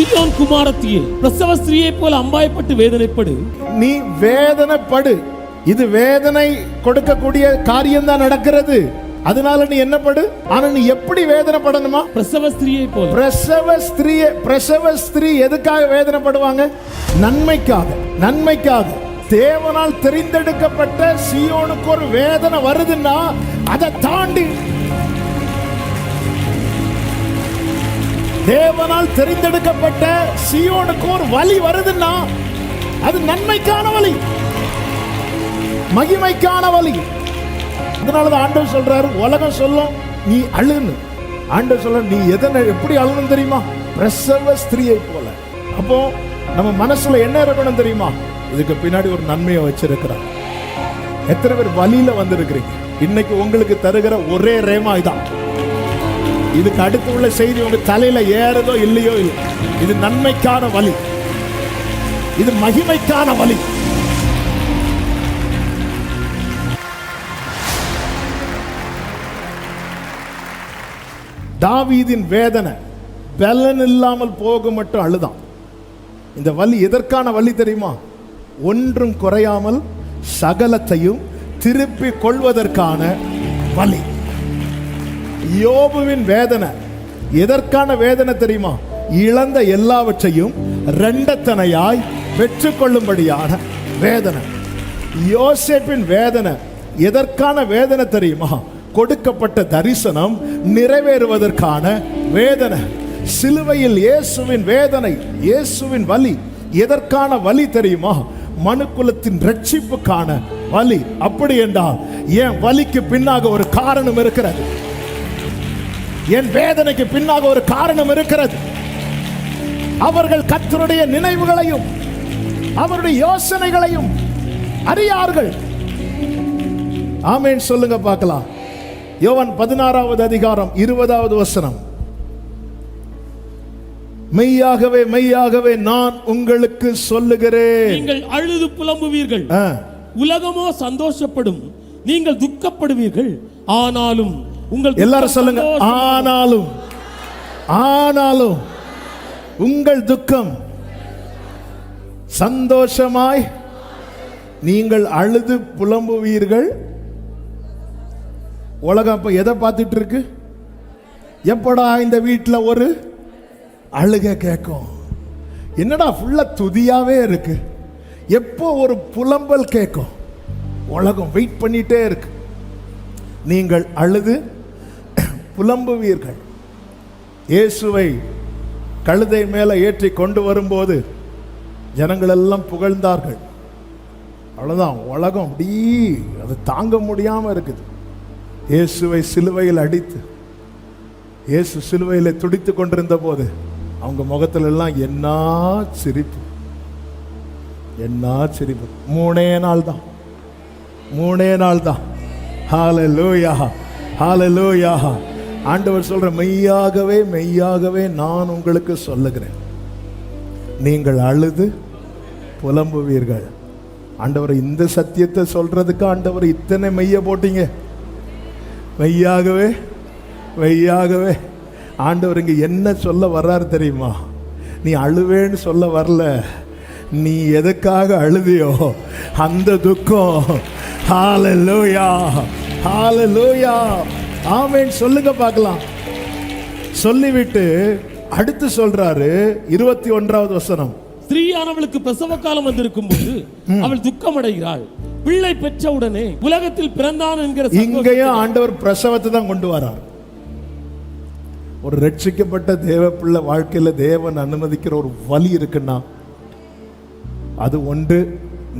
சீயோன் குமாரத்தியே, பிரசவ ஸ்திரீயை போல அம்பாயப்பட்டு வேதனைப்படு. நீ வேதனைப்படு. இது வேதனை கொடுக்கக்கூடிய காரியம் தான் நடக்கிறது. அதனால நீ என்ன படு. ஆனா நீ எப்படி வேதனைப்படணுமா? பிரசவ ஸ்திரீயை போல. பிரசவ ஸ்திரீ எதுக்காக வேதனைப்படுவாங்க? நன்மைக்காக. நன்மைக்காக. தேவனால் தெரிந்தெடுக்கப்பட்ட சீயோனுக்கு ஒரு வேதனை வருதுன்னா அதை தாண்டி தேவனால் தெரிந்தெடுக்கப்பட்ட சீயோனுக்கு ஒரு வலி வருதுன்னா அது நன்மைக்கான வலி, மகிமைக்கான வலி. அதனாலதான் ஆண்டவர் சொல்றாரு, உலகம் சொல்லும் நீ அழுன்னு. ஆண்டவர் சொல்ற நீ எதனை எப்படி அழுணும் தெரியுமா? பிரசவ ஸ்திரீயை போல. அப்போ நம்ம மனசுல என்ன இருக்கணும் தெரியுமா? இதுக்கு பின்னாடி ஒரு நன்மையை வச்சிருக்கிறார். எத்தனை பேர் வலியில வந்திருக்கிறீங்க? இன்னைக்கு உங்களுக்கு தருகிற ஒரே ரேமா இதான். இதுக்கு அடுத்து உள்ள செய்தி உங்க தலையில ஏறதோ இல்லையோ இல்லை. இது நன்மைக்கான வலி, இது மகிமைக்கான வலி. தாவீதின் வேதனை பலன் இல்லாமல் போக மட்டும் அழுதான். இந்த வலி எதற்கான வலி தெரியுமா? ஒன்றும் குறையாமல் சகலத்தையும் திருப்பி கொள்வதற்கான வலி. யோபுவின் வேதனை எதற்கான வேதனை தெரியுமா? இழந்த எல்லாவற்றையும் இரண்டத்தனையாய் பெற்றுக்கொள்ளும்படியான வேதனை. யோசேப்பின் வேதனை எதற்கான வேதனை தெரியுமா? கொடுக்கப்பட்ட தரிசனம் நிறைவேறுவதற்கான வேதனை. சிலுவையில் இயேசுவின் வேதனை, இயேசுவின் வலி எதற்கான வலி தெரியுமா? மனுக்குலத்தின் ரட்சிப்புக்கான வலி. அப்படி என்றால் என் வலிக்கு பின்னாக ஒரு காரணம் இருக்கிறது. என் வேதனைக்கு பின்னாக ஒரு காரணம் இருக்கிறது. அவர்கள் கர்த்தருடைய நினைவுகளையும் அவருடைய யோசனைகளையும் அறியார்கள். ஆமென் சொல்லுங்க பார்க்கலாம். யோவான் 16வது அதிகாரம் 20வது வசனம். மெய்யாகவே மெய்யாகவே நான் உங்களுக்கு சொல்லுகிறேன், நீங்கள் அழுது புலம்புவீர்கள், உலகமோ சந்தோஷப்படும். நீங்கள் துக்கப்படுவீர்கள், ஆனாலும் உங்கள் எல்லாரும் சொல்லுங்க, ஆனாலும் ஆனாலும் உங்கள் துக்கம் சந்தோஷமாய் நீங்கள் அழுது புலம்புவீர்கள். உலகம் இப்ப எதை பார்த்துட்டு இருக்கு? எப்படா இந்த வீட்டில் ஒரு அழுகை கேட்கும்? என்னடா ஃபுல்லா துதியாவே இருக்கு, எப்போ ஒரு புலம்பல் கேட்கும்? உலகம் வெயிட் பண்ணிட்டே இருக்கு. நீங்கள் அழுது புலம்புவீர்கள். இயேசுவை கழுதை மேலே ஏற்றி கொண்டு வரும்போது ஜனங்கள் எல்லாம் புகழ்ந்தார்கள். அவ்வளவுதான், உலகம் அப்படி அது தாங்க முடியாம இருக்குது. இயேசுவை சிலுவையில் அடித்து இயேசு சிலுவையில் துடித்து கொண்டிருந்த போது அவங்க முகத்துல எல்லாம் என்ன சிரிப்பு, என்ன சிரிப்பு. மூணே நாள் தான். ஹல்லேலூயா, ஹல்லேலூயா. ஆண்டவர் சொல்ற, மெய்யாகவே மெய்யாகவே நான் உங்களுக்கு சொல்லுகிறேன், நீங்கள் அழுது புலம்புவீர்கள். ஆண்டவர் இந்த சத்தியத்தை சொல்றதுக்கு ஆண்டவர் இத்தனை மெய்ய போட்டீங்க. மெய்யாகவே மெய்யாகவே. ஆண்டவர் இங்க என்ன சொல்ல வர்றாரு தெரியுமா? நீ அழுவேன்னு சொல்ல வரல, நீ எதுக்காக அழுதியோ அந்த துக்கம். ஹல்லேலூயா, ஹல்லேலூயா. ஆமென் சொல்லுங்க பார்க்கலாம். சொல்லிவிட்டு அடுத்து சொல்றாரு 21வது வசனம். ஸ்திரீயானவளுக்கு பிரசவ காலம் வந்திருக்கும் போது அவள் துக்கம் அடைகிறாள், பிள்ளை பெற்ற உடனே உலகத்தில் பிறந்தான் என்கிற. இங்கேயும் ஆண்டவர் பிரசவத்தை தான் கொண்டு வரார். ஒரு ரட்சிக்கப்பட்ட தேவ பிள்ளை வாழ்க்கையில தேவன் அனுமதிக்கிற ஒரு வலி இருக்குன்னா அது ஒன்று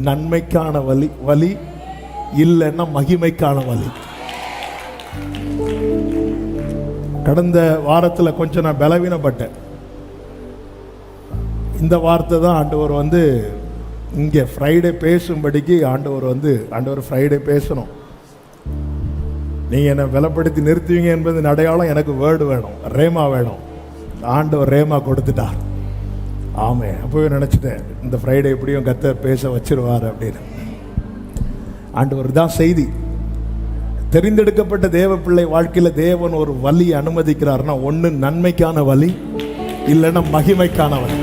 நன்மைக்கான வலி, வலி இல்லைன்னா மகிமைக்கான வலி. கடந்த வாரத்தில் கொஞ்சம் நான் பலவீனப்பட்டேன். இந்த வார்த்தை தான் ஆண்டவர் இங்கே ஃப்ரைடே பேசும்படிக்கு ஆண்டவர் ஃப்ரைடே பேசணும். நீங்கள் என்னை பலப்படுத்தி நிறுத்துவீங்க என்பது அடையாளம். எனக்கு வேர்டு வேணும், ரேமா வேணும். ஆண்டவர் ரேமா கொடுத்துட்டார். ஆமே, அப்போவே நினச்சிட்டேன் இந்த ஃப்ரைடே எப்படியும் கர்த்தர் பேச வச்சிருவார் அப்படின்னு. ஆண்டவர் தான் செய்தி. தெரிந்தெடுக்கப்பட்ட தேவ பிள்ளை வாழ்க்கையில் தேவன் ஒரு வலி அனுமதிக்கிறார்னா ஒன்று நன்மைக்கான வலி, இல்லைன்னா மகிமைக்கானவர்.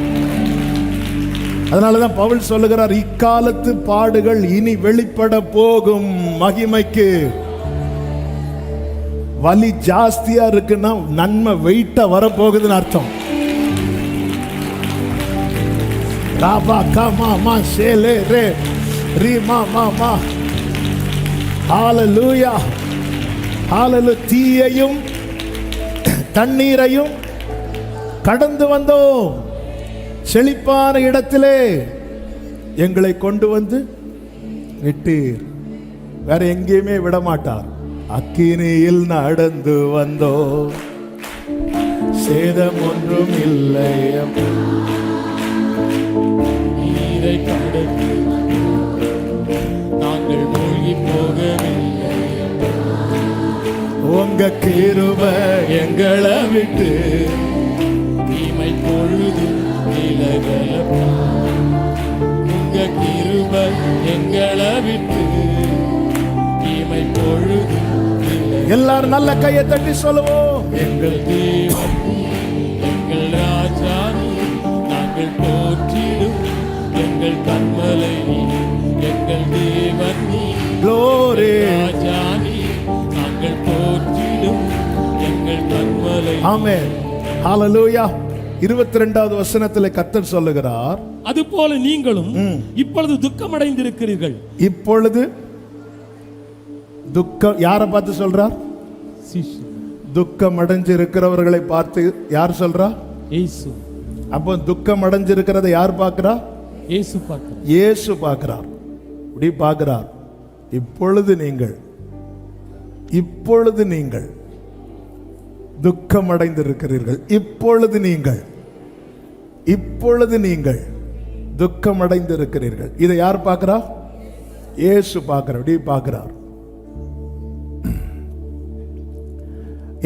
அதனாலதான் பவுல் சொல்லுகிறார், இக்காலத்து பாடுகள் இனி வெளிப்பட போகும் மகிமைக்கு. வலி ஜாஸ்தியா இருக்குன்னா நன்மை வெயிட்டா வரப்போகுதுன்னு அர்த்தம். ராபா காமா மா ஷேலே ரே ரீமா மா மா. ஹalleluya ஹalleluya. தீயையும் தண்ணீரையும் கடந்து வந்தோம், செழிப்பான இடத்திலே எங்களை கொண்டு வந்து விட்டீர். வேற எங்கேயுமே விட மாட்டார். அக்கினியில் நடந்து வந்தோம், சேதம் ஒன்றும் இல்லை. நீரை கடந்து நாங்கள் மூழ்கி போகவில்லை. உங்க கிருபை எங்களை விட்டு தீமை பொழுது விலகலப்பா. உங்க கிருபை எங்களை விட்டு தீமை பொழுது விலகலப்பா. எல்லாரும் நல்ல கையை தட்டி சொல்லுவோம். எங்கள் தேவன் எங்கள் ராஜா நாங்கள் போற்றிடும் எங்கள் கண்மலை, எங்கள் தேவன் Glory. ராஜா நாங்கள் போற்றிடும் எங்கள் கண்மலை. ஆமென். ஹalleluya. 22வது வசனத்திலே கர்த்தர் சொல்லுகிறார், அதுபோல நீங்களும் இப்பொழுது துக்கமடைந்திருக்கிறீர்கள். இப்பொழுது துக்கம் யாரை பார்த்து சொல்றார்? துக்கம் அடைஞ்சிருக்கிறவர்களை பார்த்து யார் சொல்றா? இயேசு. அப்போ துக்கம் அடைஞ்சிருக்கிறதை யார் பார்க்கிறா? இயேசு பார்க்கிறார். இயேசு பார்க்கிறார். இப்படி பார்க்கிறார். இப்பொழுது நீங்கள் துக்கம் அடைந்திருக்கிறீர்கள். இப்பொழுது நீங்கள் துக்கம் அடைந்திருக்கிறீர்கள். இதை யார் பார்க்கிறா? இயேசு பார்க்கிறார். இப்படி பார்க்கிறார்.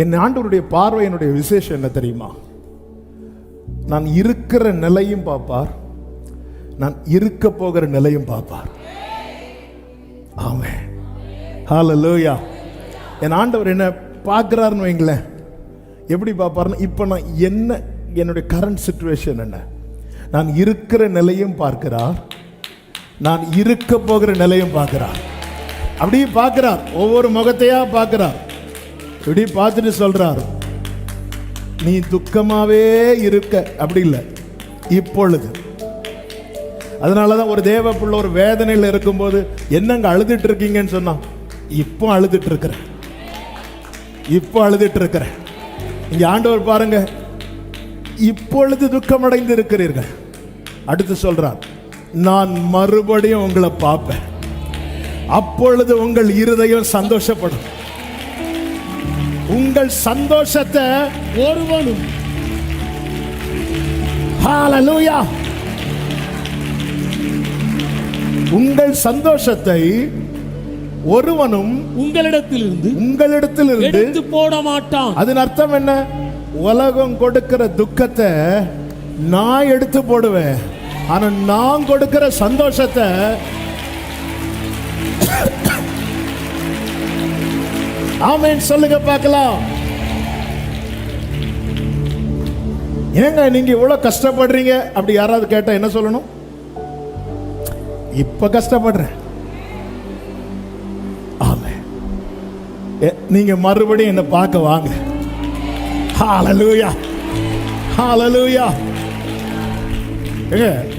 என் ஆண்டவருடைய பார்வை, என்னுடைய விசேஷம் என்ன தெரியுமா? நான் இருக்கிற நிலையும் பார்ப்பார், நான் இருக்க போகிற நிலையும் பார்ப்பார். ஆமென். ஹalleluya. என் ஆண்டவர் என்ன பார்க்கிறாருன்னு வைங்களேன். எப்படி பார்ப்பாருன்னா, இப்போ நான் என்ன, என்னுடைய கரண்ட் சிச்சுவேஷன் என்ன, நான் இருக்கிற நிலையும் பார்க்கிறார், நான் இருக்க போகிற நிலையும் பார்க்கிறார். அப்படியே பார்க்கிறார். ஒவ்வொரு முகத்தையா பார்க்கிறார். இப்படி பார்த்துட்டு சொல்றார், நீ துக்கமாவே இருக்க. அப்படி இல்லை, இப்பொழுது. அதனாலதான் ஒரு தேவ பிள்ளை ஒரு வேதனையில் இருக்கும்போது, என்னங்க அழுதுட்டு இருக்கீங்கன்னு சொன்னா, இப்போ அழுதுட்டு இருக்கிறேன், இப்போ அழுதுட்டு இருக்கிறேன். இங்க ஆண்டவர் பாருங்க, இப்பொழுது துக்கமடைந்து இருக்கிறீர்கள். அடுத்து சொல்றார், நான் மறுபடியும் உங்களை பார்ப்பேன், அப்பொழுது உங்கள் இருதயம் சந்தோஷப்படும். உங்கள் சந்தோஷத்தை ஒருவனும், ஹalleluya, உங்கள் சந்தோஷத்தை ஒருவனும் உங்களிடத்திலிருந்து எடுத்து போட மாட்டான். அதன் அர்த்தம் என்ன? உலகம் கொடுக்கிற துக்கத்தை நான் எடுத்து போடுவேன், ஆனா நான் கொடுக்கிற சந்தோஷத்தை ஆமென் சொல்லுங்க பார்க்கலாம். ஏங்க நீங்க இவ்வளவு கஷ்டப்படுறீங்க அப்படி யாராவது கேட்டா என்ன சொல்லணும்? இப்ப கஷ்டப்படுறேன். ஆமென். நீங்க மறுபடியும் என்ன பார்க்க வாங்க. ஹalleluya ஹalleluya.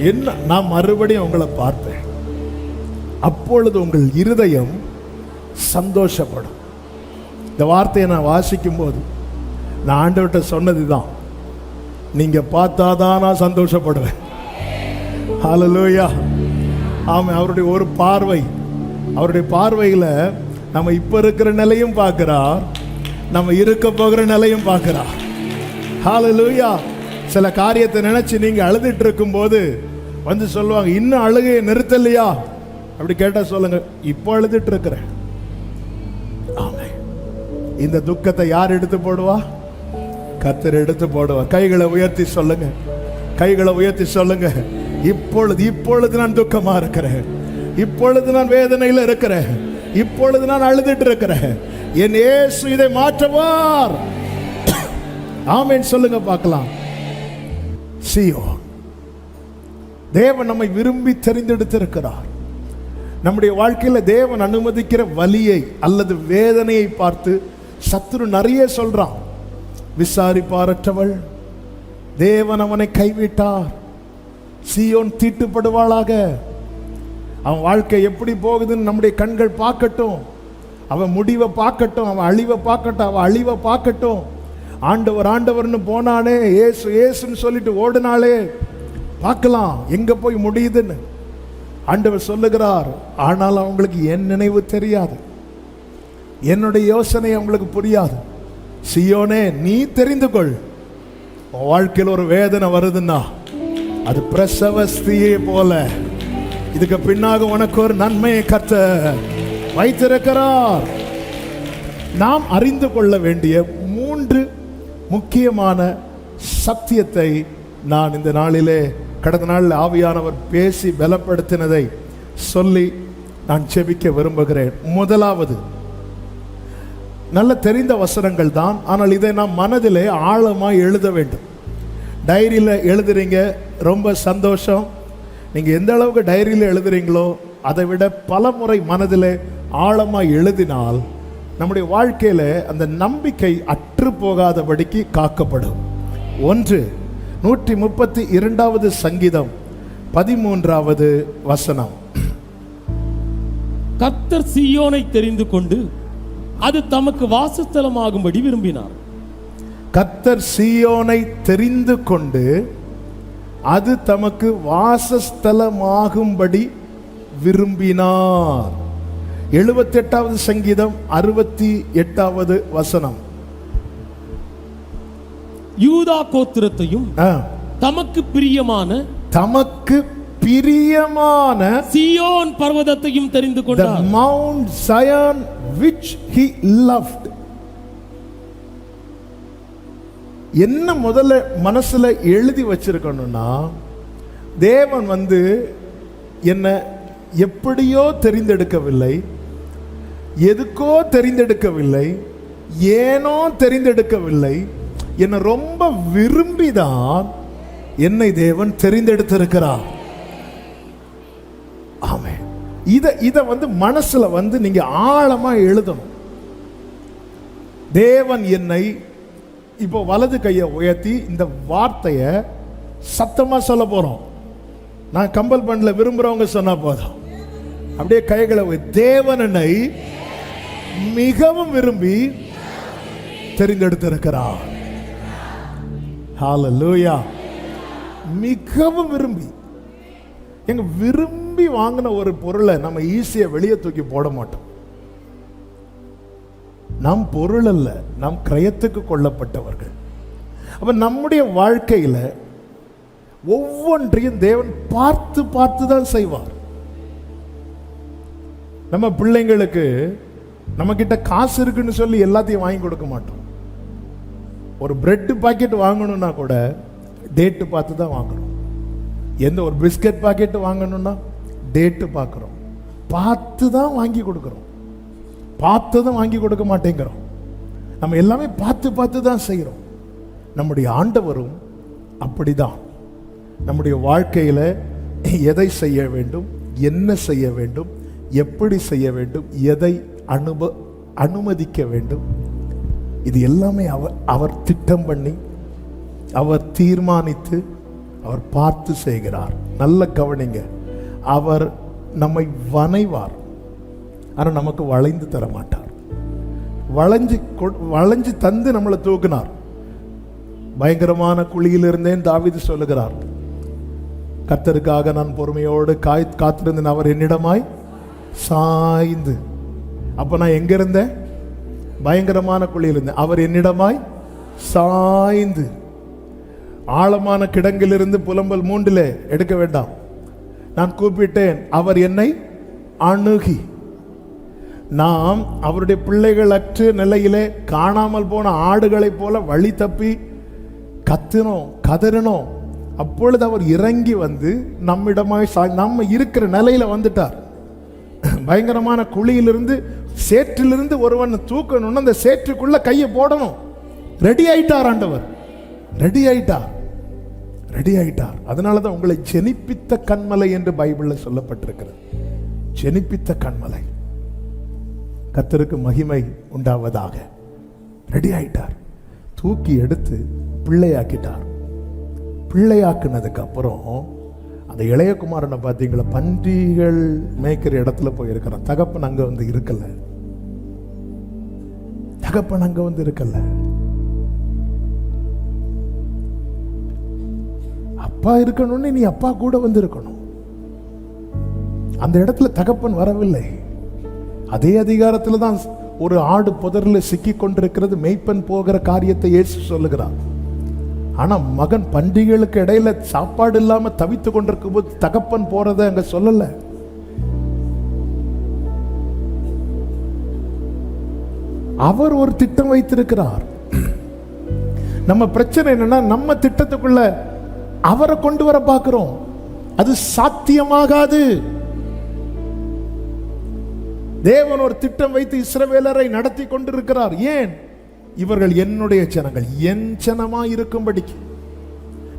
என்ன, நான் மறுபடியும் உங்களை பார்ப்பேன், அப்பொழுது உங்கள் இருதயம் சந்தோஷப்படும். இந்த வார்த்தையை நான் வாசிக்கும் போது நான் ஆண்டவர்கிட்ட சொன்னதுதான், நீங்க பார்த்தாதான் நான் சந்தோஷப்படுவேன். ஹalleluya. ஆமாம். அவருடைய ஒரு பார்வை, அவருடைய பார்வையில் நம்ம இப்ப இருக்கிற நிலையும் பார்க்கிறார், நம்ம இருக்க போகிற நிலையும் பார்க்கிறார். ஹalleluya. சில காரியத்தை நினைச்சு நீங்க அழுதுட்டு இருக்கும் போது வந்து சொல்லுவாங்க, இன்னும் அழுகையை நிறுத்தலையா? அப்படி கேட்டா சொல்லுங்க, இப்போ அழுதுட்டு இருக்கிறேன். ஆமென். இந்த துக்கத்தை யார் எடுத்து போடுவா? கர்த்தர் எடுத்து போடுவா. கைகளை உயர்த்தி சொல்லுங்க, கைகளை உயர்த்தி சொல்லுங்க, இப்பொழுது நான் துக்கமா இருக்கிறேன், இப்பொழுது நான் வேதனையில் இருக்கிறேன், இப்பொழுது நான் அழுதுட்டு இருக்கிறேன், என் இயேசு இதை மாற்றுவார். ஆமென் சொல்லுங்க பார்க்கலாம். சீயோன். தேவன் நம்மை விரும்பி தெரிந்தெடுத்திருக்கிறார். நம்முடைய வாழ்க்கையில தேவன் அனுமதிக்கிற வலியை அல்லது வேதனையை பார்த்து சத்துரு நிறைய சொல்றான். விசாரிப்பாரற்றவள், தேவன் அவனை கைவிட்டார், சீயோன் தீட்டுப்படுவாளாக. அவன் வாழ்க்கை எப்படி போகுதுன்னு நம்முடைய கண்கள் பார்க்கட்டும், அவன் முடிவை பார்க்கட்டும், அவன் அழிவை பார்க்கட்டும், அவன் அழிவை பார்க்கட்டும். ஆண்டவர் ஆண்டவர்னு போனானே, ஏசு ஏசுன்னு சொல்லிட்டு ஓடினாலே, பார்க்கலாம் எங்க போய் முடியுதுன்னு. ஆண்டவர் சொல்லுகிறார், ஆனால் அவங்களுக்கு என் நினைவு தெரியாது, என்னுடைய யோசனை அவங்களுக்கு புரியாது. சீயோனே, நீ தெரிந்து கொள், உன் வாழ்க்கையில் ஒரு வேதனை வருதுன்னா அது பிரசவ ஸ்திரியை போல, இதுக்கு பின்னாக உனக்கு ஒரு நன்மையை கர்த்தர் வைத்திருக்கிறார். நாம் அறிந்து கொள்ள வேண்டிய 3 முக்கியமான சத்தியத்தை நான் இந்த நாளிலே, கடந்த நாளில் ஆவியானவர் பேசி பலப்படுத்தினதை சொல்லி நான் செபிக்க விரும்புகிறேன். முதலாவது, நல்ல தெரிந்த வசனங்கள் தான், ஆனால் இதை நாம் மனதிலே ஆழமாக எழுத வேண்டும். டைரியில் எழுதுறீங்க, ரொம்ப சந்தோஷம். நீங்கள் எந்த அளவுக்கு டைரியில் எழுதுறீங்களோ அதை விட பல முறை மனதில் ஆழமாக எழுதினால் நம்முடைய வாழ்க்கையில் அந்த நம்பிக்கை அற்று போகாதபடிக்கு காக்கப்படும். 1 132 சங்கீதம் 13வது வசனம். கர்த்தர் சீயோனை தெரிந்து கொண்டு அது தமக்கு வாசஸ்தலமாகும்படி விரும்பினார். கர்த்தர் சீயோனை தெரிந்து கொண்டு அது தமக்கு வாசஸ்தலமாகும்படி விரும்பினார். 78வது சங்கீதம் 68வது வசனம். யூதா கோத்திரத்தையும் தமக்கு பிரியமான சீயோன் பர்வதத்தையும் தெரிந்து கொண்டார். The Mount Zion which he loved. என்ன முதல்ல மனசுல எழுதி வச்சிருக்கணும்னா, தேவன் என்ன எப்படியோ தெரிந்தெடுக்கவில்லை, எதுக்கோ தெரிந்தெடுக்கவில்லை, ஏனோ தெரிந்தெடுக்கவில்லை, என்னை ரொம்ப விரும்பிதான் என்னை தேவன் தெரிந்தெடுத்திருக்கிறார். ஆமென். இத மனசுல நீங்க ஆழமா எழுதணும். தேவன் என்னை, இப்போ வலது கையை உயர்த்தி இந்த வார்த்தையை சத்தமா சொல்ல போறோம். நான் கம்பல் பண்ணல, விரும்புறவங்க சொன்னா போதும். அப்படியே கைகளை, தேவன் என்னை மிகவும் விரும்பி தெரிந்தெடுத்திருக்கிறார். ஹல்லேலூயா. மிகவும் விரும்பி. எங்க விரும்பி வாங்கின ஒரு பொருளை நம்ம ஈஸியா வெளியே தூக்கி போட மாட்டோம். நம் பொருள் அல்ல, நம் கிரயத்துக்கு கொள்ளப்பட்டவர்கள். அப்ப நம்முடைய வாழ்க்கையில ஒவ்வொன்றையும் தேவன் பார்த்து பார்த்து தான் செய்வார். நம்ம பிள்ளைங்களுக்கு நம்ம கிட்ட காசு இருக்குன்னு சொல்லி எல்லாத்தையும் வாங்கி கொடுக்க மாட்டோம். ஒரு பிரெட் பாக்கெட் வாங்கணும்னா கூட டேட்டு பார்த்து தான் வாங்கணும். எந்த ஒரு பிஸ்கட் பாக்கெட் வாங்கணும்னா டேட்டு பார்க்குறோம், பார்த்து தான் வாங்கி கொடுக்குறோம். பார்த்ததும் வாங்கி கொடுக்க மாட்டேங்கிறோம். நம்ம எல்லாமே பார்த்து பார்த்து தான் செய்கிறோம். நம்முடைய ஆண்டவரும் அப்படிதான். நம்முடைய வாழ்க்கையில் எதை செய்ய வேண்டும், என்ன செய்ய வேண்டும், எப்படி செய்ய வேண்டும், எதை அனுமதிக்க வேண்டும், இது எல்லாமே அவர் திட்டம் பண்ணி, அவர் தீர்மானித்து, அவர் பார்த்து செய்கிறார். நல்ல கவனிங்க, அவர் நம்மை வணைவார், ஆனால் நமக்கு வளைந்து தர மாட்டார். வளைஞ்சு தந்து நம்மளை தூக்கினார். பயங்கரமான குழியில் இருந்தேன் தாவீது சொல்லுகிறார். கர்த்தருக்காக நான் பொறுமையோடு காத்திருந்தேன், அவர் என்னிடமாய் சாய்ந்து. அப்ப நான் எங்க இருந்தேன்? பயங்கரமான குழியில் இருந்தேன். அவர் என்னிடமாய் சாய்ந்து. ஆழமான கிடங்கிலிருந்து புலம்பல் 3 எடுக்க வேண்டாம். நான் கூப்பிட்டேன், அவர் என்னை அணுகி. நாம் அவருடைய பிள்ளைகள் அற்ற நிலையிலே காணாமல் போன ஆடுகளைப் போல வழி தப்பி கத்தினோம், கதறினோம். அப்பொழுது அவர் இறங்கி நம்மிடமாய் நம்ம இருக்கிற நிலையில வந்துட்டார். பயங்கரமான குழியிலிருந்து, சேற்றிலிருந்து ஒருவன் தூக்கணும்னு அந்த சேற்றுக்குள்ள கையை போடணும். ரெடி ஆயிட்டார் ஆண்டவர், ரெடி ஆயிட்டார். ரெடி ஆயிட்டார். அதனாலதான் உங்களை ஜெனிப்பித்த கன்மலை என்று பைபிள்ல சொல்லப்பட்டிருக்கிறது. ஜெனிப்பித்த கன்மலை. கர்த்தருக்கு மகிமை உண்டாவதாக. ரெடி ஆயிட்டார். தூக்கி எடுத்து பிள்ளையாக்கிட்டார். பிள்ளையாக்குனதுக்கு அப்புறம் அந்த இளையகுமாரனை பார்த்தீங்களா, பன்றிகள் மேய்க்கிற இடத்துல போயிருக்கிறான். தகப்பன் அங்க வந்து இருக்கல. தகப்பன் அங்க வந்து இருக்கல. அப்பா இருக்கணும்னு நீ அப்பா கூட வந்து இருக்கணும். அந்த இடத்துல தகப்பன் வரவில்லை. அதே அதிகாரத்துல தான் ஒரு ஆடு புதரில் சிக்கி கொண்டிருக்கிறது. மேய்ப்பன் போகிற காரியத்தை இயேசு சொல்லுகிறார். ஆனா மகன் பண்டிகைகளுக்கு இடையில சாப்பாடு இல்லாம தவித்து கொண்டிருக்கும் போது தகப்பன் போறதை அங்க சொல்லல. அவர் ஒரு திட்டம் வைத்திருக்கிறார். நம்ம பிரச்சனை என்னன்னா, நம்ம திட்டத்துக்குள்ள அவரை கொண்டு வர பார்க்கிறோம். அது சாத்தியமாகாது. தேவன் ஒரு திட்டம் வைத்து இஸ்ரவேலரை நடத்தி கொண்டிருக்கிறார். ஏன்? இவர்கள் என்னுடைய ஜனங்கள், என் ஜனமாய் இருக்கும்படிக்கு,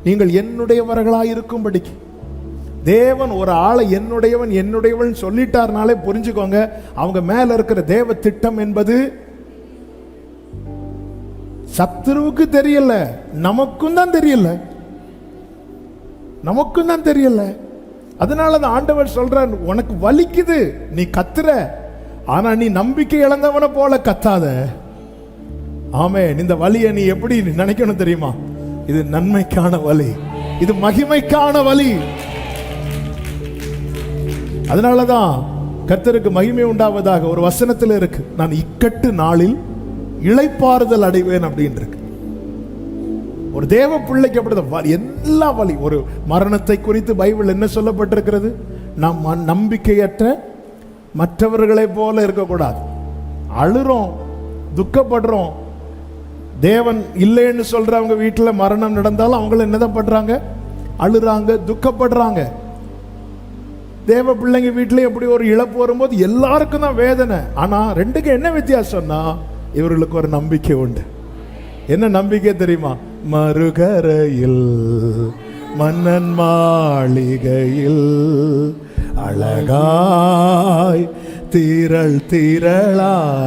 நீங்கள் என்னுடையவர்களாய் இருக்கும்படிக்கு. தேவன் ஒரு ஆளை என்னுடையவன் என்னுடையவன் சொல்லிட்டார்னாலே புரிஞ்சுக்கோங்க, அவங்க மேல இருக்கிற தேவ திட்டம் என்பது சத்துருவுக்கு தெரியல, நமக்கும் தான் தெரியல. நமக்கும் தான் தெரியல. அதனாலதான் ஆண்டவர் சொல்றார், உனக்கு வலிக்குது, நீ கத்துற, ஆனா நீ நம்பிக்கை இழந்தவன போல கத்தாத. ஆமென். இந்த வலியை நீ எப்படி நினைக்கணும் தெரியுமா? இது நன்மைக்கான வலி, இது மகிமைக்கான வலி. அதனாலதான் கர்த்தருக்கு மகிமை உண்டாவதாக ஒரு வசனத்தில் இருக்கு, நான் இக்கட்டு நாளில் இளைப்பாறுதல் அடைவேன் அப்படின்னு இருக்கு. ஒரு தேவ பிள்ளைக்கு அப்படிதான் எல்லா வலி. ஒரு மரணத்தை குறித்து பைபிள் என்ன சொல்லப்பட்டிருக்கிறது? நாம் நம்பிக்கையற்ற மற்றவர்களை போல இருக்கக்கூடாது. அழுறோம், துக்கப்படுறோம். தேவன் இல்லைன்னு சொல்றவங்க வீட்டில் மரணம் நடந்தாலும் அவங்கள என்னதான் பண்றாங்க? அழுறாங்க, துக்கப்படுறாங்க. தேவ பிள்ளைங்க வீட்டில் எப்படி ஒரு இழப்பு வரும்போது எல்லாருக்கும் தான் வேதனை. ஆனா ரெண்டுக்கு என்ன வித்தியாசம்னா, இவர்களுக்கு ஒரு நம்பிக்கை உண்டு. என்ன நம்பிக்கை தெரியுமா? மறுகரையில் மன்னன் மாளிகையில் அழகாய் திரள் திரளாய்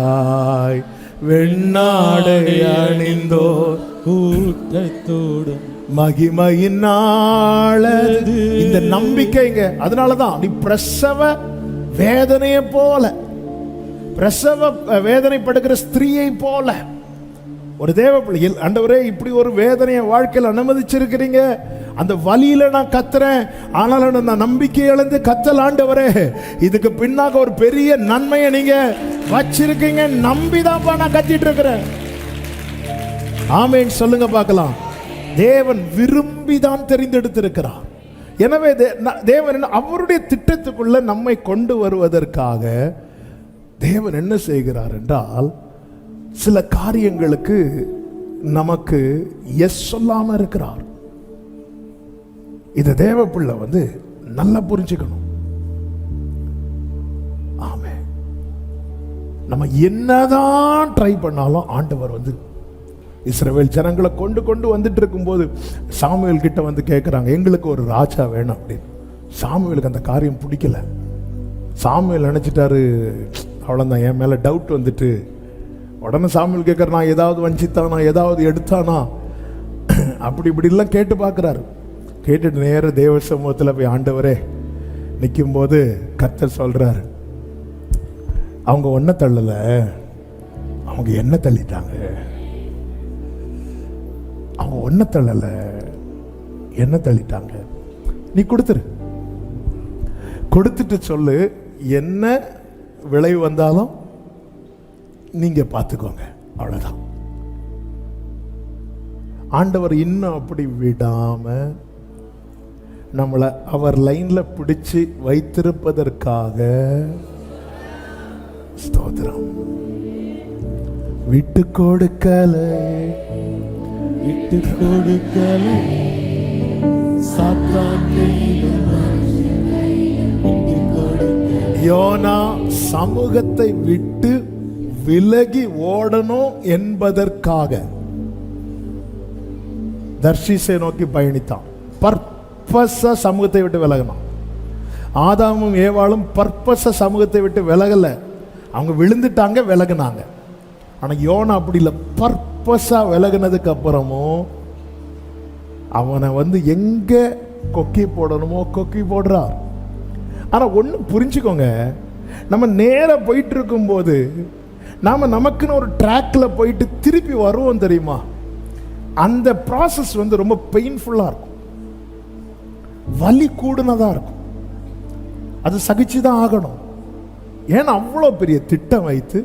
வெண்ணாடை அணிந்தோர் கூட்டத்தோடு மகிமையின் நாளது. இந்த நம்பிக்கைங்க. அதனாலதான் நீ பிரசவ வேதனையை போல, பிரசவ வேதனைப்படுகிற ஸ்திரீயை போல ஒரு தேவ பிள்ளைகள், ஆண்டவரே இப்படி ஒரு வேதனையை வாழ்க்கையில் அனுமதிச்சிருக்கிறீங்க, அந்த வலியில நான் கத்துறேன், ஆனாலும் நான் நம்பிக்கை இழந்து கத்தல். ஆண்டவரே இதுக்கு பின்னாக ஒரு பெரிய நன்மையை நீங்க வச்சிருக்கீங்க, நம்பிதான்ப்பா நான் கத்திட்டு இருக்கிறேன். ஆமென் சொல்லுங்க பார்க்கலாம். தேவன் விரும்பிதான் தெரிந்தெடுத்திருக்கிறார். எனவே தேவன் அவருடைய திட்டத்துக்குள்ள நம்மை கொண்டு வருவதற்காக தேவன் என்ன செய்கிறார் என்றால், சில காரியங்களுக்கு நமக்கு எஸ் சொல்லாம இருக்கிறார். இத தேவ பிள்ளை நல்லா புரிஞ்சுக்கணும். ஆமே, நம்ம என்னதான் ட்ரை பண்ணாலும் ஆண்டவர் இஸ்ரவேல் ஜனங்களை கொண்டு கொண்டு வந்துட்டு இருக்கும்போது சாமுவேல் கிட்ட கேட்குறாங்க, எங்களுக்கு ஒரு ராஜா வேணும் அப்படின்னு. சாமுவேலுக்கு அந்த காரியம் பிடிக்கல. சாமுவேல் நினைச்சிட்டாரு, அவ்வளோதான், என் மேலே டவுட் வந்துட்டு. உடனே சாமுவேல் கேட்குற, நான் ஏதாவது வஞ்சித்தானா, ஏதாவது எடுத்தானா, அப்படி இப்படிலாம் கேட்டு பார்க்குறாரு. கேட்டுட்டு நேர தேவ சமூகத்தில் போய் ஆண்டவரே நிற்கும்போது கர்த்தர் சொல்கிறாரு, அவங்க ஒன்றை தள்ளலை, அவங்க என்ன தள்ளிட்டாங்க. அவங்க ஒன்றை தள்ளலை, என்ன தள்ளிட்டாங்க. நீ கொடுத்துரு, கொடுத்துட்டு சொல்லு, என்ன விளைவு வந்தாலும் நீங்க பார்த்துக்கோங்க, அவ்வளவுதான். ஆண்டவர் இன்னும் அப்படி விடாம நம்மளை அவர் லைன்ல பிடிச்சு வைத்திருப்பதற்காக ஸ்தோத்திரம். விட்டு கொடுக்கல, விட்டு கொடுக்கல, யோனா சமூகத்தை விட்டு விலகி ஓடணும் என்பதற்காக தர்ஷீசை நோக்கி பயணித்தான். பர்பஸா சமூகத்தை விட்டு விலகணும். ஆதாமும் ஏவாளும் பர்பஸா சமூகத்தை விட்டு விலகல, அவங்க விழுந்துட்டாங்க, விலகுனாங்க. ஆனால் யோனா அப்படி இல்லை, பர்பஸா விலகுனதுக்கு அப்புறமும் அவனை எங்க கொக்கி போடணுமோ கொக்கி போடுறார். ஆனால் ஒன்று புரிஞ்சுக்கோங்க, நம்ம நேராக போயிட்டு இருக்கும்போது நாம் நமக்குன்னு ஒரு ட்ராக்ல போயிட்டு திருப்பி வருவோம் தெரியுமா? அந்த ப்ராசஸ் ரொம்ப பெயின்ஃபுல்லாக இருக்கும், வலி கூடுனதாக இருக்கும். அது சகிச்சு தான் ஆகணும். ஏன்னா அவ்வளோ பெரிய திட்டம் வைத்து,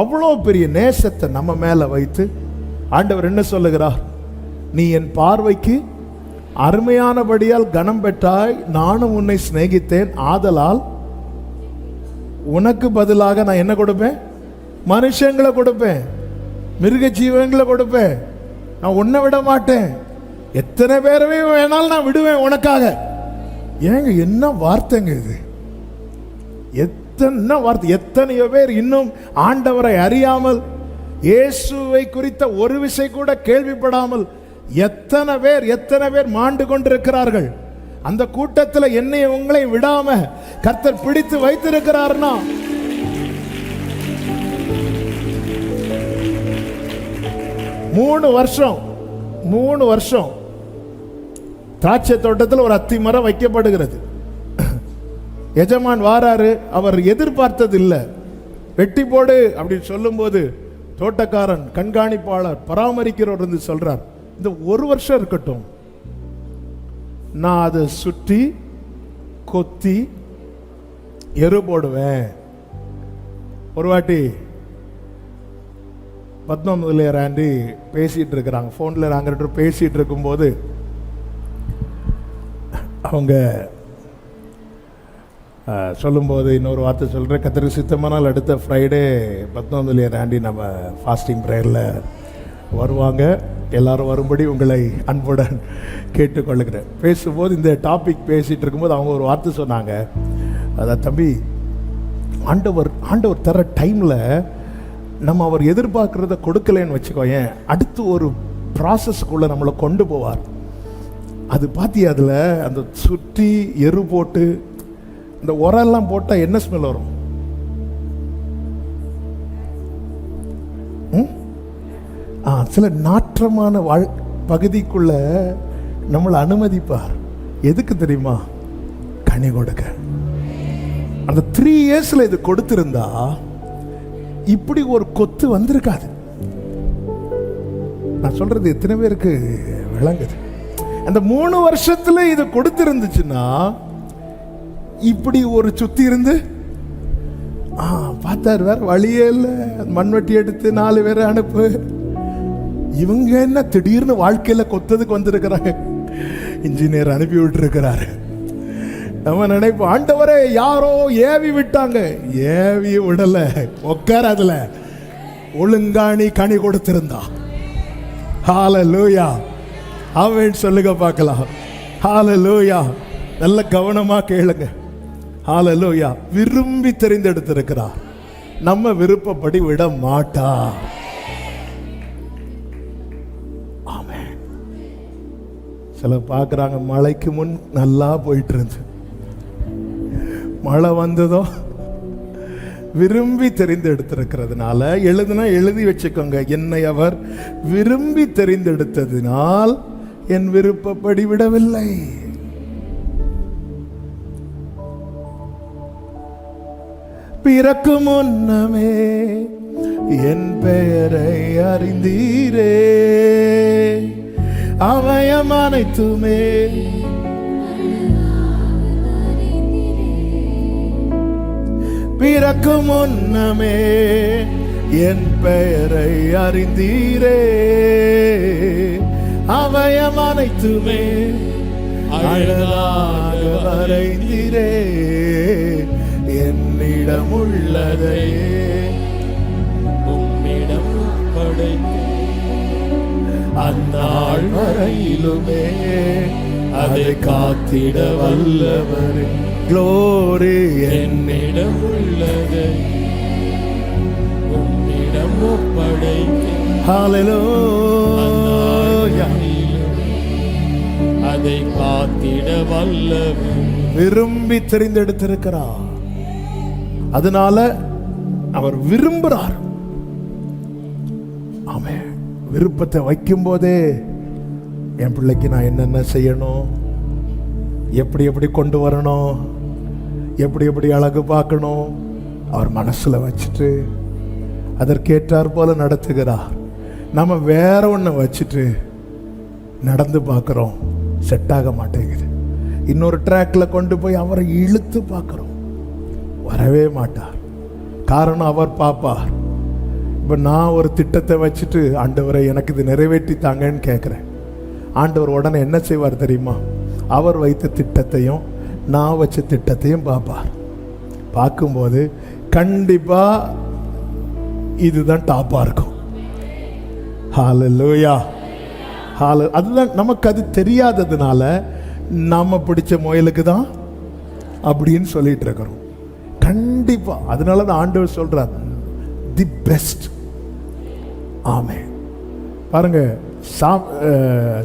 அவ்வளோ பெரிய நேசத்தை நம்ம மேலே வைத்து ஆண்டவர் என்ன சொல்லுகிறார்? நீ என் பார்வைக்கு அருமையானபடியால் கனம் பெற்றாய், நானும் உன்னை சிநேகித்தேன், ஆதலால் உனக்கு பதிலாக நான் என்ன கொடுப்பேன்? மனுஷங்களை கொடுப்பேன், மிருக ஜீவங்களை கொடுப்பேன், நான் உன்னை விட மாட்டேன், எத்தனை பேரவே வேணாலும் நான் விடுவேன் உனக்காக. ஏங்க என்ன வார்த்தைங்க இது! எத்தனை வார்த்தை! எத்தனையோ பேர் இன்னும் ஆண்டவரை அறியாமல், இயேசுவை குறித்த ஒரு விசை கூட கேள்விப்படாமல் எத்தனை பேர் மாண்டு கொண்டிருக்கிறார்கள். அந்த கூட்டத்தில் என்னை உங்களை விடாம கர்த்தர் பிடித்து வைத்திருக்கிறார்னா, மூணு வருஷம் திராட்சை தோட்டத்தில் ஒரு அத்தி மரம் வைக்கப்படுகிறது. எஜமான் வாராரு, அவர் எதிர்பார்த்தது இல்லை. வெட்டி போடு அப்படின்னு சொல்லும்போது தோட்டக்காரன், கண்காணிப்பாளர், பராமரிக்கிறவர் சொல்றார், இந்த ஒரு வருஷம் இருக்கட்டும், நான் அதை சுற்றி கொத்தி எரு போடுவேன். ஒரு வாட்டி பத்மமுதலியார் ஆண்டி பேசிட்டு இருக்கிறாங்க, ஃபோனில் நாங்கள் பேசிட்டு இருக்கும்போது அவங்க சொல்லும்போது இன்னொரு வார்த்தை சொல்கிறேன். கர்த்தருக்கு சித்தமானால் அடுத்த ஃப்ரைடே பத்மமுதலியார் ஆண்டி நம்ம ஃபாஸ்டிங் ப்ரேயரில் வருவாங்க. எல்லாரும் வரும்படி உங்களை அன்புடன் கேட்டுக்கொள்ளுகிறேன். பேசும்போது இந்த டாபிக் பேசிகிட்டு இருக்கும்போது அவங்க ஒரு வார்த்தை சொன்னாங்க, அதான் தம்பி, ஆண்டவர் தர டைமில் நம்ம அவர் எதிர்பார்க்குறத கொடுக்கலன்னு வச்சுக்கோயேன், அடுத்து ஒரு ப்ராசஸ்க்குள்ளே நம்மளை கொண்டு போவார். அது பார்த்தியா, அதில் அந்த சுற்றி எரு போட்டு இந்த உரெல்லாம் போட்டால் என்ன ஸ்மெல் வரும்? சில நாற்றமான பகுதிக்குள்ள நம்மளை அனுமதிப்பார். எதுக்கு தெரியுமா? கனி கொடுக்க. அந்த 3 இயர்ஸ்ல இது கொடுத்திருந்தா இப்படி ஒரு கொத்து வந்திருக்காது. நான் சொல்றது எத்தனை பேருக்கு விளங்குது? அந்த 3 வருஷத்துல இது கொடுத்திருந்துச்சுன்னா இப்படி ஒரு சுத்தி இருந்து பார்த்தாரு, வேற வழியே இல்லை, மண்வெட்டி எடுத்து 4 பேரை அனுப்பு. இவங்க என்ன திடீர்னு வாழ்க்கையில கொத்ததுக்கு வந்திருக்கிறாங்க, இன்ஜினியர் அனுப்பி விட்டு இருக்கிறாரு. நம்ம நினைப்போம், ஆண்டவரே யாரோ ஏவி விட்டாங்க. ஏவி விடல, உட்கார, அதுல ஒழுங்காணி கனி கொடுத்திருந்தா. ஹல்லேலூயா, ஆமென் சொல்லுங்க பார்க்கலாம். ஹல்லேலூயா, நல்ல கவனமா கேளுங்க. ஹல்லேலூயா, விரும்பி தெரிந்தெடுத்திருக்கிறார், நம்ம விருப்பப்படி விட மாட்டா. ஆமென். சில பார்க்குறாங்க, மழைக்கு முன் நல்லா போயிட்டு இருந்து, மழை வந்ததோ விரும்பி தெரிந்தெடுத்திருக்கிறதுனால, எழுதி வச்சுக்கோங்க, என்னை அவர் விரும்பி தெரிந்தெடுத்ததினால் என் விருப்பப்படி விடவில்லை. பிறக்கும் முன்னமே என் பெயரை அறிந்தீரே, அவயம் அனைத்துமே பிறக்கும் முன்னமே என் பெயரை அறிந்தீரே, அவயம் அனைத்துமே அழகாக வரைந்தீரே, என்னிடம் உள்ளதை உம்மிடம் படைத்தேன், அந்நாள் வரையிலுமே அதை காத்திட வல்லவரே. க்ளோரி, என்னிடம் உள்ளதை உம்மிடம் ஒப்படைத்தேன். ஹல்லேலூயா, அதை காத்திட வல்லவர். விரும்பி தெரிந்தெடுத்திருக்கிறார். அதனால அவர் விரும்புறார். ஆமென். விருப்பத்தை வைக்கும் போதே என் பிள்ளைக்கு நான் என்னென்ன செய்யணும், எப்படி எப்படி கொண்டு வரணும், எப்படி எப்படி அழகு பார்க்கணும், அவர் மனசுல வச்சுட்டு அதற்கேற்றார் போல நடத்துகிறார். நம்ம வேற ஒன்று வச்சுட்டு நடந்து பார்க்குறோம், செட் ஆக மாட்டேங்குது. இன்னொரு ட்ராக்ல கொண்டு போய் அவரை இழுத்து பார்க்குறோம், வரவே மாட்டார். காரணம் அவர் பார்ப்பார். இப்போ நான் ஒரு திட்டத்தை வச்சுட்டு ஆண்டவரை எனக்கு இது நிறைவேற்றி தாங்கன்னு கேட்குறேன். ஆண்டவர் உடனே என்ன செய்வார் தெரியுமா? அவர் வைத்த திட்டத்தையும் நான் வச்ச திட்டத்தையும் பார்ப்பார். பார்க்கும்போது கண்டிப்பா இதுதான் டாப்பா இருக்கும். ஹல்லேலூயா. அதுதான் நமக்கு அது தெரியாததுனால நாம பிடிச்ச முயலுக்கு தான் அப்படின்னு சொல்லிட்டு இருக்கிறோம். கண்டிப்பா அதனால தான் ஆண்டவர் சொல்றார் தி பெஸ்ட். ஆமென். பாருங்க,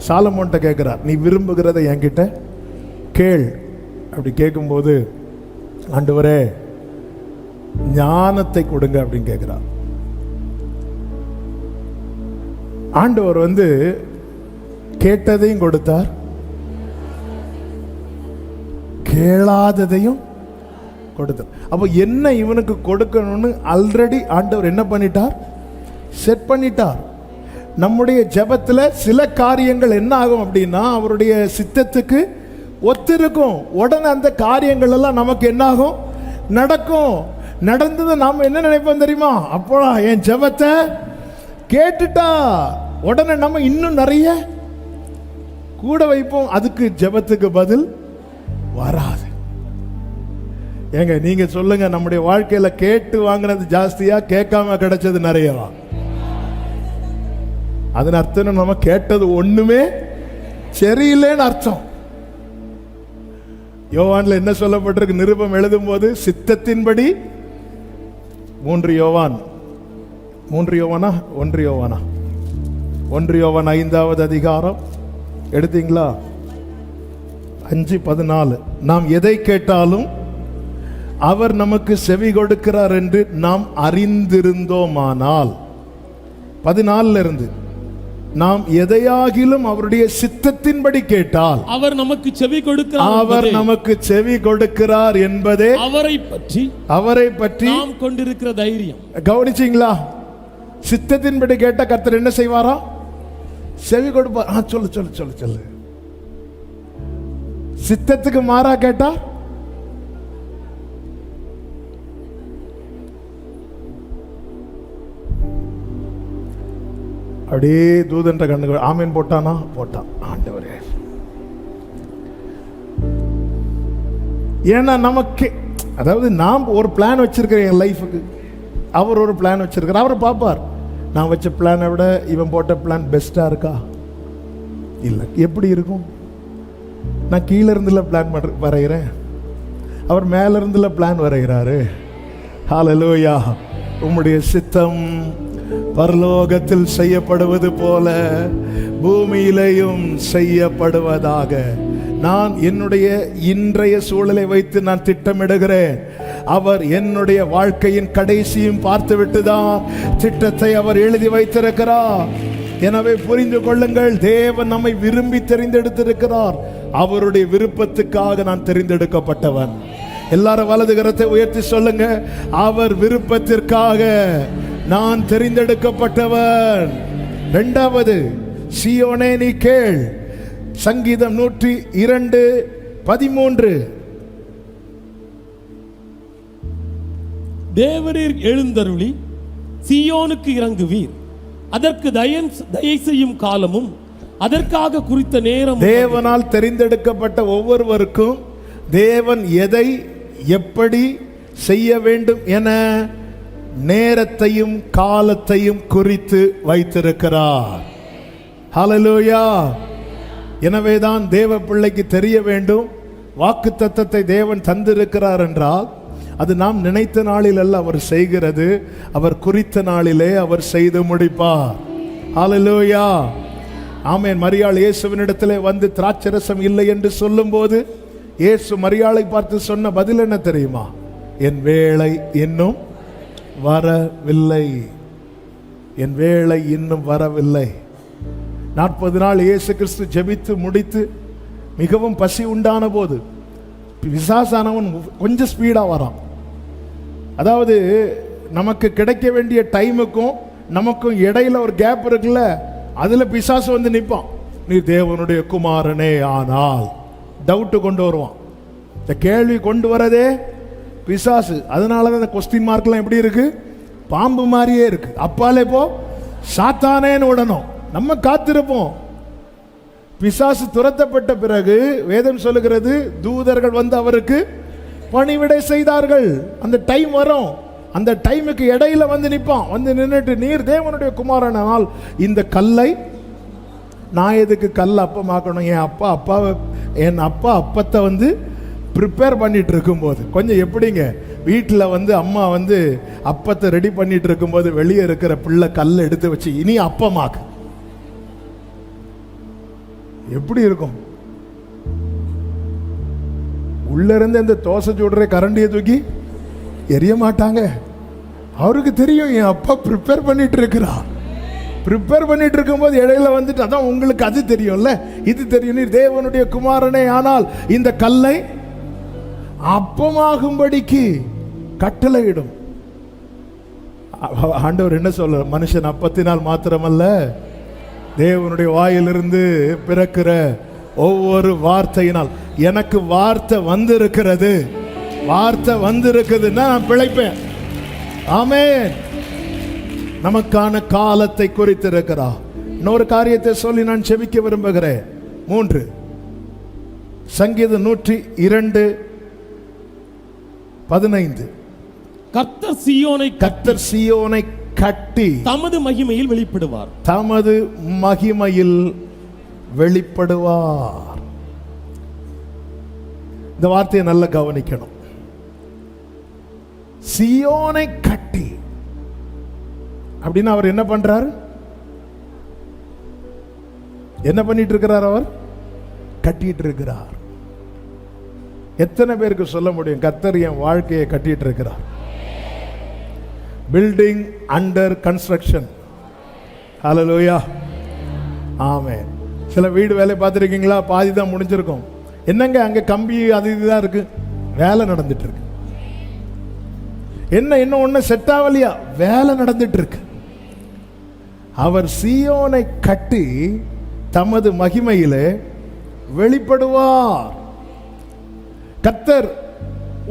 சாலமோன்ட்ட கேட்கிறார், நீ விரும்புகிறத என்கிட்ட கேள். அப்படி கேட்கும்போது ஆண்டவரே ஞானத்தை கொடுங்க அப்படின்னு கேட்கிறார். ஆண்டவர் கேட்டதையும் கொடுத்தார், கேளாததையும் கொடுத்தார். அப்போ என்ன இவனுக்கு கொடுக்கணும்னு ஆல்ரெடி ஆண்டவர் என்ன பண்ணிட்டார்? செட் பண்ணிட்டார். நம்முடைய ஜெபத்துல சில காரியங்கள் என்ன ஆகும் அப்படின்னா அவருடைய சித்தத்துக்கு ஒத்திருக்கும். உடனே அந்த காரியங்கள் எல்லாம் நமக்கு என்ன ஆகும்? நடக்கும். நடந்தது நாம என்ன நினைப்போம் தெரியுமா? அப்போ என் ஜெபத்தை கேட்டுட்டா. உடனே நம்ம இன்னும் நிறைய கூட வைப்போம். அதுக்கு ஜெபத்துக்கு பதில் வராது. ஏங்க நீங்க சொல்லுங்க, நம்முடைய வாழ்க்கையில கேட்டு வாங்கினது ஜாஸ்தியா கேட்காம கிடைச்சது நிறையவா? அதன் அர்த்தம் நம்ம கேட்டது ஒண்ணுமே சரியில்லைன்னு அர்த்தம். யோவான்ல என்ன சொல்லப்பட்டிருக்கு? நிருபம் எழுதும் போது சித்தத்தின்படி 1 யோவான் 5வது அதிகாரம் எடுத்தீங்களா? 5:14 நாம் எதை கேட்டாலும் அவர் நமக்கு செவி கொடுக்கிறார் என்று நாம் அறிந்திருந்தோமானால், 14 இருந்து நாம் எதையாகிலும் அவருடைய சித்தத்தின்படி கேட்டால் அவர் நமக்கு செவி கொடுக்கிறார் என்பதே அவரை பற்றி நாம் கொண்டிருக்கிற தைரியம். கவனிச்சீங்களா? சித்தத்தின்படி கேட்ட கர்த்தர் என்ன செய்வாரா? செவி கொடுப்பார். சொல்லு. சித்தத்துக்கு மாறா கேட்டா அப்படியே தூதன்ற கண்ணுகள் ஆமீன் போட்டான். ஆண்டவரே, ஏன்னா நமக்கு அதாவது நாம் ஒரு பிளான் வச்சிருக்கிறேன் என் லைஃபுக்கு, அவர் ஒரு பிளான் வச்சிருக்கிறார். அவரை பார்ப்பார், நான் வச்ச பிளானை விட இவன் போட்ட பிளான் பெஸ்டா இருக்கா இல்லை, எப்படி இருக்கும்? நான் கீழே இருந்துல பிளான் வரைகிறேன், அவர் மேல இருந்துல பிளான் வரைகிறாரு. ஹல்லேலூயா. உம்முடைய சித்தம் பரலோகத்தில் செய்யப்படுவது போல பூமியிலேயும் செய்யப்படுவதாக. நான் என்னுடைய இன்றைய சூழலை வைத்து நான் திட்டமிடுகிறேன். அவர் என்னுடைய வாழ்க்கையின் கடைசியும் பார்த்துவிட்டுதான் திட்டத்தை அவர் எழுதி வைத்திருக்கிறார். எனவே புரிந்து கொள்ளுங்கள், தேவன் நம்மை விரும்பி தெரிந்தெடுத்திருக்கிறார். அவருடைய விருப்பத்துக்காக நான் தெரிந்தெடுக்கப்பட்டவன். எல்லாரும் வலது கரத்தை உயர்த்தி சொல்லுங்க, அவர் விருப்பத்திற்காக நான் தெரிந்தெடுக்கப்பட்டவன். 2வது, சீயோனே நீ கேள். சங்கீதம் 102:13 தேவரீர் எழுந்தருளி சீயோனுக்கு இறங்குவீர், அதற்கு தயை செய்யும் காலமும் அதற்காக குறித்த நேரம். தேவனால் தெரிந்தெடுக்கப்பட்ட ஒவ்வொருவருக்கும் தேவன் எதை எப்படி செய்ய வேண்டும் என நேரத்தையும் காலத்தையும் குறித்து வைத்திருக்கிறார். ஹல்லேலூயா. எனவேதான் தேவ பிள்ளைக்கு தெரிய வேண்டும், வாக்குத்தத்தத்தை தேவன் தந்திருக்கிறார் என்றால் அது நாம் நினைத்த நாளில் அல்ல அவர் செய்கிறது, அவர் குறித்த நாளிலே அவர் செய்து முடிப்பார். ஹல்லேலூயா. ஆமென். மரியாள் இயேசுவினிடத்திலே வந்து திராட்சரசம் இல்லை என்று சொல்லும்போது இயேசு மரியாளை பார்த்து சொன்ன பதில் என்ன தெரியுமா? என் வேளை இன்னும் வரவில்லை, என் வேளை இன்னும் வரவில்லை. 40 நாள் இயேசு கிறிஸ்து ஜெபித்து முடித்து மிகவும் பசி உண்டான போது பிசாசானவன் கொஞ்சம் ஸ்பீடா வரான். அதாவது நமக்கு கிடைக்க வேண்டிய டைமுக்கும் நமக்கும் இடையில ஒரு கேப் இருக்குல்ல, அதுல பிசாசு வந்து நிற்பான். நீ தேவனுடைய குமாரனே ஆனால் டவுட்டு கொண்டு வருவான். இந்த கேள்வி கொண்டு வரதே பிசாசு. அதனாலதான் இந்த கொஸ்டின் மார்க்லாம் எப்படி இருக்கு? பாம்பு மாதிரியே இருக்கு. அப்பாலே போ சாத்தானேன்னு விடணும். நம்ம காத்திருப்போம். பிசாசு துரத்தப்பட்ட பிறகு வேதம் சொல்லுகிறது தூதர்கள் வந்து அவருக்கு பணிவிடை செய்தார்கள். அந்த டைம் வரும், அந்த டைமுக்கு இடையில வந்து நிற்பான். வந்து நின்றுட்டு நீர் தேவனுடைய குமாரனால் இந்த கல்லை நான் எதுக்கு கல் அப்பமாக்கணும்? என் அப்பா அப்பத்தை வந்து ப்ரிப்பேர் பண்ணிட்டு இருக்கும்போது, கொஞ்சம் எப்படிங்க வீட்டில் வந்து அம்மா வந்து அப்பத்தை ரெடி பண்ணிட்டு இருக்கும்போது வெளியே இருக்கிற பிள்ளை கல் எடுத்து வச்சு இனி அப்பமாக்கு எப்படி இருக்கும்? உள்ள இருந்து இந்த தோசை சுடுற கரண்டியை தூக்கி எரிய மாட்டாங்க. அவருக்கு தெரியும் என் அப்பா ப்ரிப்பேர் பண்ணிட்டு இருக்கிறார். ப்ரிப்பேர் பண்ணிட்டு இருக்கும்போது இடையில வந்துட்டு, அதான் உங்களுக்கு அது தெரியும்ல, இது தெரியும். நீர் தேவனுடைய குமாரனே ஆனால் இந்த கல்லை அப்பமாகும்படிக்கு கட்டளையிடும். ஆண்டவர் என்ன சொல்ற? மனுஷன் அப்பத்தினால் மாத்திரமல்ல தேவனுடைய வாயிலிருந்து பிறக்கிற ஒவ்வொரு வார்த்தையினால். எனக்கு வார்த்தை வந்திருக்கிறது, வார்த்தை வந்திருக்குதுன்னா நான் பிழைப்பேன். ஆமென். நமக்கான காலத்தை குறித்திருக்கிறார். இன்னொரு காரியத்தை சொல்லி நான் செபிக்க விரும்புகிறேன். 3 சங்கீதம் 102:15. கர்த்தர் சீயோனை கட்டி தமது மகிமையில் வெளிப்படுவார். தமது மகிமையில் வெளிப்படுவார். இந்த வார்த்தையை நல்லா கவனிக்கணும். சீயோனை கட்டி அப்படின்னா அவர் என்ன பண்றார்? என்ன பண்ணிட்டு இருக்கிறார்? அவர் கட்டிட்டு இருக்கிறார். எத்தனை பேருக்கு சொல்ல முடியும் கர்த்தர் என் வாழ்க்கையை கட்டிட்டு இருக்கிறார்? Building under construction. Hallelujah. Amen. சில வீடு வேலை பார்த்துருக்கீங்களா? பாதி தான் முடிஞ்சிருக்கும். என்னங்க அங்க கம்பி அது இதுதான் இருக்கு, வேலை நடந்துட்டு இருக்கு. என்ன இன்னும் ஒண்ணு செட் ஆகலையா? வேலை நடந்துட்டு இருக்கு. அவர் சீயோனை கட்டி தமது மகிமையிலே வெளிப்படுவார். கர்த்தர்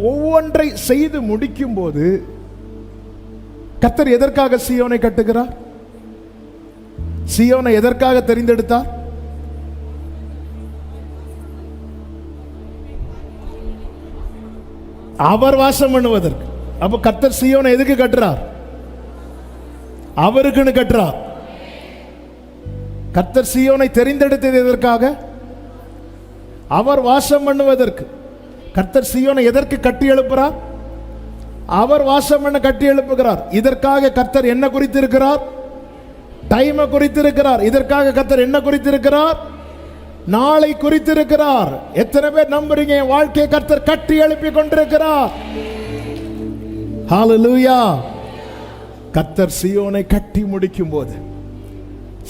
ஒவ்வொன்றை செய்து முடிக்கும் போது கர்த்தர் எதற்காக சீயோனை கட்டுகிறார்? சீயோனை எதற்காக தெரிந்தெடுத்தார்? அவர் வாசம் பண்ணுவதற்கு. அப்ப கர்த்தர் சீயோனை எதுக்கு கட்டுறார்? அவருக்குன்னு கட்டுறார். கர்த்தர் சீயோனை தெரிந்தெடுத்தது எதற்காக? அவர் வாசம் பண்ணுவதற்கு. கர்த்தர் சீயோனை எதற்கு கட்டி எழுப்புறார்? அவர் வாசம் பண்ண கட்டி எழுப்புகிறார். இதற்காக கர்த்தர் என்ன குறித்திருக்கிறார்? டைமை குறித்திருக்கிறார். இதற்காக கர்த்தர் என்ன குறித்திருக்கிறார்? நாளை குறித்திருக்கிறார். எத்தனை பேர் நம்புறீங்க என் வாழ்க்கையை கர்த்தர் கட்டி எழுப்பி கொண்டிருக்கிறார்? ஹல்லேலூயா. கர்த்தர் சீயோனை கட்டி முடிக்கும் போது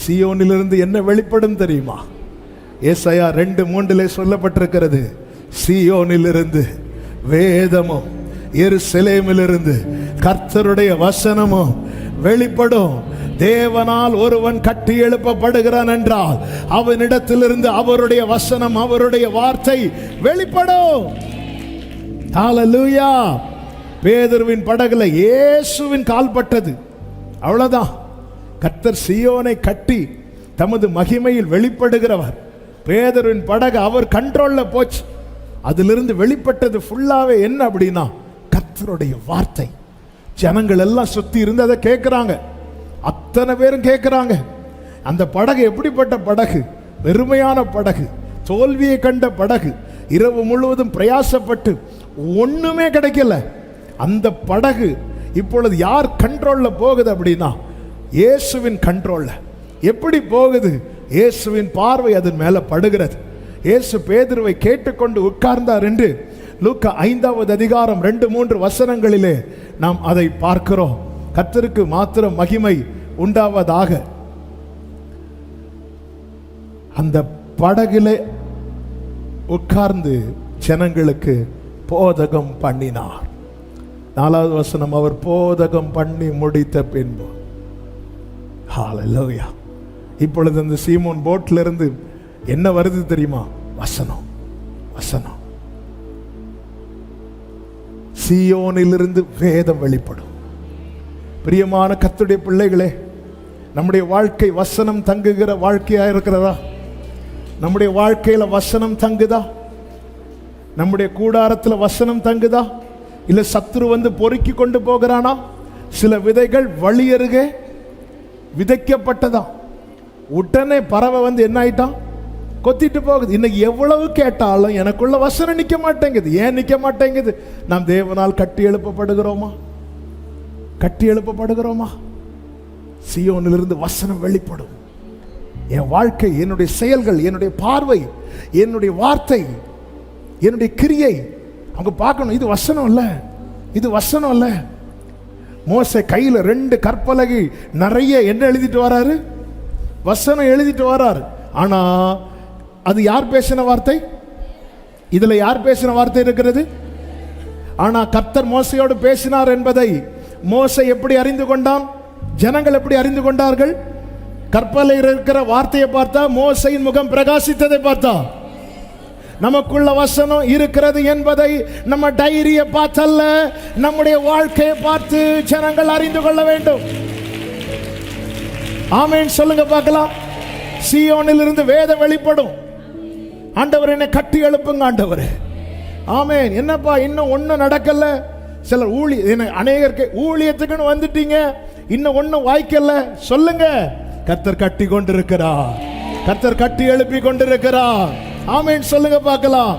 சீயோனிலிருந்து என்ன வெளிப்படும் தெரியுமா? ஏசாயா 2:3 சொல்லப்பட்டிருக்கிறது, சீயோனிலிருந்து வேதமும் எருசலேமிலிருந்து கர்த்தருடைய வசனமும் வெளிப்படும். தேவனால் ஒருவன் கட்டி எழுப்பப்படுகிறான் என்றால் அவனிடத்திலிருந்து அவருடைய வசனம், அவருடைய வார்த்தை வெளிப்படும். ஹல்லேலூயா. பேதுருவின் படகுல இயேசுவின் கால் பட்டது, அவ்வளவுதான். கர்த்தர் சீயோனை கட்டி தமது மகிமையில் வெளிப்படுகிறவர். பேதுருவின் படகு அவர் கண்ட்ரோல்ல போச்சு. அதிலிருந்து வெளிப்பட்டது ஃபுல்லாவே என்ன அப்படின்னா கர்த்தருடைய வார்த்தை. ஜனங்கள் எல்லாம் சுத்தி இருந்து அதை கேட்கிறாங்க. அத்தனை பேரும் கேட்கிறாங்க. அந்த படகு எப்படிப்பட்ட படகு? வெறுமையான படகு, தோல்வியை கண்ட படகு. இரவு முழுவதும் பிரயாசப்பட்டு ஒண்ணுமே கிடைக்கல. அந்த படகு இப்பொழுது யார் கண்ட்ரோல்ல போகுது அப்படின்னா இயேசுவின் கண்ட்ரோல்ல. எப்படி போகுது? இயேசுவின் பார்வை அதன் மேல படுகிறது. இயேசு பேதுருவை கேட்டுக்கொண்டு உட்கார்ந்தார் என்று லூக்கா 5வது அதிகாரம் 2-3 வசனங்களிலே நாம் அதை பார்க்கிறோம். கர்த்தருக்கு மாத்திரம் மகிமை உண்டாவதாக. அந்த படகிலே உட்கார்ந்து ஜனங்களுக்கு போதகம் பண்ணினார். 4வது வசனம், அவர் போதகம் பண்ணி முடித்த பின்பு. ஹல்லேலூயா. இப்பொழுது அந்த சீமோன் போட்ல இருந்து என்ன வருது தெரியுமா? வசனம். வசனம். சீயோனிலிருந்து வேதம் வெளிப்படும். பிரியமான கர்த்தருடைய பிள்ளைகளே, நம்முடைய வாழ்க்கை வசனம் தங்குகிற வாழ்க்கையா இருக்கிறதா? நம்முடைய வாழ்க்கையில வசனம் தங்குதா? நம்முடைய கூடாரத்தில் வசனம் தங்குதா? இல்ல சத்துரு வந்து பொறுக்கி கொண்டு போகிறானா? சில விதைகள் வழியருகே விதைக்கப்பட்டதா, உடனே பறவை வந்து என்ன ஆயிட்டான்? கொத்திட்டு போகுது. இன்னைக்கு எவ்வளவு கேட்டாலும் எனக்குள்ள வசனம் நிக்க மாட்டேங்குது. ஏன் நிக்க மாட்டேங்குது? நாம் தேவனால் கட்டி எழுப்பப்படுகிறோமா? கட்டி எழுப்பப்படுகிறோமா? சீயோனிலிருந்து வசனம் வெளிப்படும். என் வாழ்க்கை, என்னுடைய செயல்கள், என்னுடைய பார்வை, என்னுடைய வார்த்தை, என்னுடைய கிரியை அவங்க பார்க்கணும். இது வசனம் இல்ல, இது வசனம் இல்ல. மோசே கையில 2 கற்பலகை நிறைய என்ன எழுதிட்டு வராரு? வசனம் எழுதிட்டு வராரு. ஆனா அது யார் பேசின வார்த்தை? இதுல யார் பேசின வார்த்தை இருக்கிறது? ஆனா கர்த்தர் மோசையோடு பேசினார் என்பதை மோசே எப்படி அறிந்து கொண்டான்? ஜனங்கள் எப்படி அறிந்து கொண்டார்கள்? கற்பலையில் இருக்கிற வார்த்தையை பார்த்தா மோசையின் முகம் பிரகாசித்ததை பார்த்தா. நமக்குள்ள வசனம் இருக்கிறது என்பதை நம்ம டைரியை பார்த்தல்ல, நம்முடைய வாழ்க்கையை பார்த்து ஜனங்கள் அறிந்து கொள்ள வேண்டும். ஆமென் சொல்லுங்க பார்க்கலாம். சீயோனில் இருந்து வேதம் வெளிப்படும். ஆண்டவர் என்னை கட்டி எழுப்புங்க ஆண்டவரே. ஆமென். என்னப்பா இன்னும் ஒன்றும் நடக்கல? சிலர் அநேகருக்கு ஊழியத்துக்குன்னு வந்துட்டீங்க, இன்னும் ஒன்றும் வாய்க்கல. சொல்லுங்க, கர்த்தர் கட்டி கொண்டிருக்கிறார். கர்த்தர் கட்டி எழுப்பி கொண்டிருக்கிறார். ஆமென் சொல்லுங்க பார்க்கலாம்.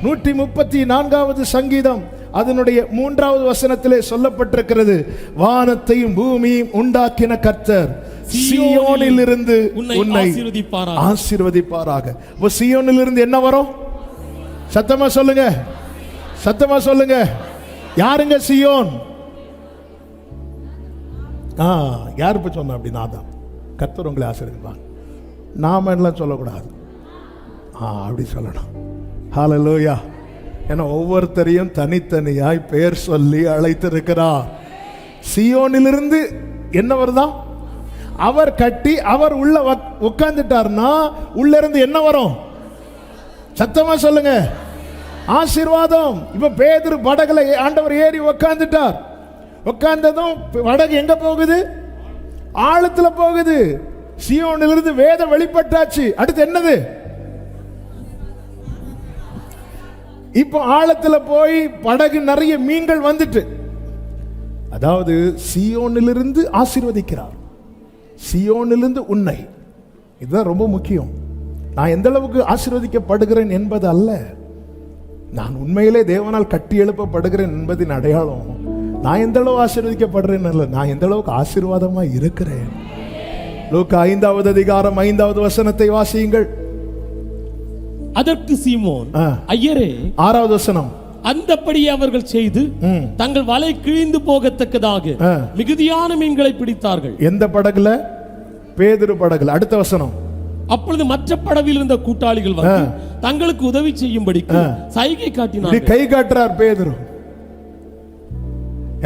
134வது சங்கீதம் அதனுடைய 3வது வசனத்திலே சொல்லப்பட்டிருக்கிறது, வானத்தையும் பூமியையும் உண்டாக்கின கர்த்தர் சீயோனில் இருந்து உன்னை ஆசீர்வதிப்பாராக. சீயோனில் இருந்து என்ன வரும்? சத்தமா சொல்லுங்க, சத்தமா சொல்லுங்க. யாருங்க சீயோன்? யாரு இப்ப சொன்ன? அப்படி நான் தான். கர்த்தர் உங்களை ஆசீர்வதிப்பார். நாம எல்லாம் சொல்லக்கூடாது, அப்படி சொல்லணும். ஹல்லேலூயா. ஏன்னா ஒவ்வொருத்தரையும் தனித்தனியாய் பெயர் சொல்லி அழைத்திருக்கிறார். சீயோனிலிருந்து என்ன வருதா? அவர் கட்டி அவர் உள்ள உட்கார்ந்துட்டார்னா உள்ள இருந்து என்ன வரும்? சத்தமா சொல்லுங்க, ஆசீர்வாதம். இப்ப பேதுரு படகுல ஆண்டவர் ஏறி உட்கார்ந்துட்டார். உட்கார்ந்ததும் படகு எங்க போகுது? ஆழத்துல போகுது. சீயோனிலிருந்து வேதம் வெளிப்பட்டாச்சு. அடுத்து என்னது? இப்போ ஆழத்துல போய் படகு நிறைய மீன்கள் வந்துட்டு, அதாவது சீயோனிலிருந்து ஆசீர்வதிக்கிறார். சீயோனிலிருந்து உன்னை. இதுதான் ரொம்ப முக்கியம். நான் எந்த அளவுக்கு ஆசீர்வதிக்கப்படுகிறேன் என்பது அல்ல, நான் உண்மையிலே தேவனால் கட்டி எழுப்பப்படுகிறேன் என்பதின் அடையாளம் நான் எந்த அளவு ஆசீர்வதிக்கப்படுறேன் அல்ல, நான் எந்த அளவுக்கு ஆசீர்வாதமா இருக்கிறேன். லூக்கா 5வது அதிகாரம் 5வது வசனத்தை வாசியுங்கள். அதற்கு சீமோன், ஐயரே, 6வது வசனம், அந்தப்படியே அவர்கள் செய்து தங்கள் வலை கிழிந்து போகத்தக்கதாக மிகுதியான மீன்களை பிடித்தார்கள். எந்த படகுல? பேதுரு படகுல. அடுத்த வசனம், அப்பொழுது மற்ற படவில் இருந்த கூட்டாளிகள் வந்து தங்களுக்கு உதவி செய்யும்படி சைகை காட்டினார்கள். கை காட்டுறார் பேதுரு.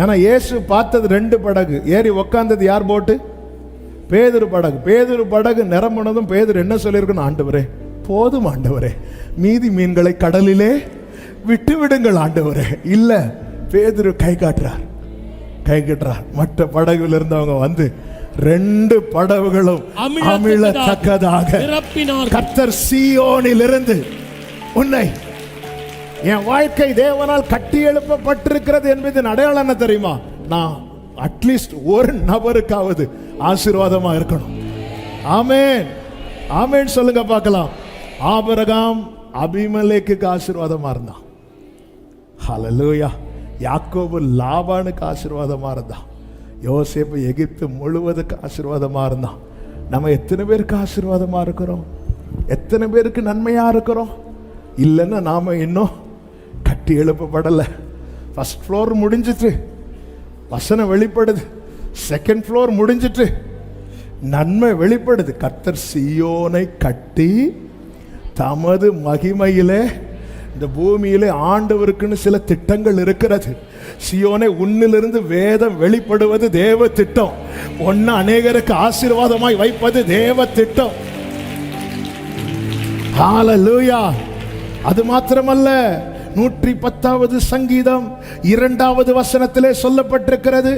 ஏன்னா இயேசு பார்த்தது 2 படகு, ஏறி உட்கார்ந்தது யார் போட்டு? பேதுரு படகு. பேதுரு படகு நிரம்பினதும் பேதுரு என்ன சொல்லியிருக்கணும்? ஆண்டவரே போதும் ஆண்டவரே, மீதி மீன்களை கடலிலே விட்டு விடுங்கள் ஆண்டவரே. இல்ல, பேதுரு கை காட்டுறார், கை காட்டுறார். மற்ற படகுல இருந்தவங்க வந்து 2 படகுகளும் அமிழத்தக்கதாக கர்த்தர் சீயோனில் இருந்து உன்னை. என் வாழ்க்கை தேவனால் கட்டி எழுப்பப்பட்டிருக்கிறது என்பதன் அடையாளம் என்ன தெரியுமா? நான் அட்லீஸ்ட் ஒரு நபருக்காவது ஆசீர்வாதமா இருக்கணும். ஆமென், ஆமென் சொல்லுங்க பார்க்கலாம். ஆபிரகாம் அபிமெலேக்குக்கு ஆசீர்வாதமா இருந்தான். ஹல்லேலூயா. யாக்கோபு லாபானுக்கு ஆசீர்வாதமா இருந்தான். யோசேப்பு எகிப்து முழுவதுக்கு ஆசீர்வாதமா இருந்தான். நம்ம எத்தனை பேருக்கு ஆசீர்வாதமா இருக்கிறோம்? எத்தனை பேருக்கு நன்மையா இருக்கிறோம்? இல்லைன்னா நாம இன்னும் கட்டி எழுப்பப்படலை. ஃபர்ஸ்ட் ஃப்ளோர் முடிஞ்சிட்டு வசனம் வெளிப்படுது, செகண்ட் ஃப்ளோர் முடிஞ்சிட்டு நன்மை வெளிப்படுது. கர்த்தர் சீயோனை கட்டி தமது மகிமையிலே இந்த பூமியிலே ஆண்டவருக்குன்னு சில திட்டங்கள் இருக்கிறது. சீயோனை உன்னிலிருந்து வேதம் வெளிப்படுவது தேவ திட்டம். ஒன்னு அநேகருக்கு ஆசீர்வாதமாய் வைப்பது தேவ திட்டம். ஹல்லேலூயா. அது மாத்திரமல்ல, 110வது சங்கீதம் 2வது வசனத்திலே சொல்லப்பட்டிருக்கிறது,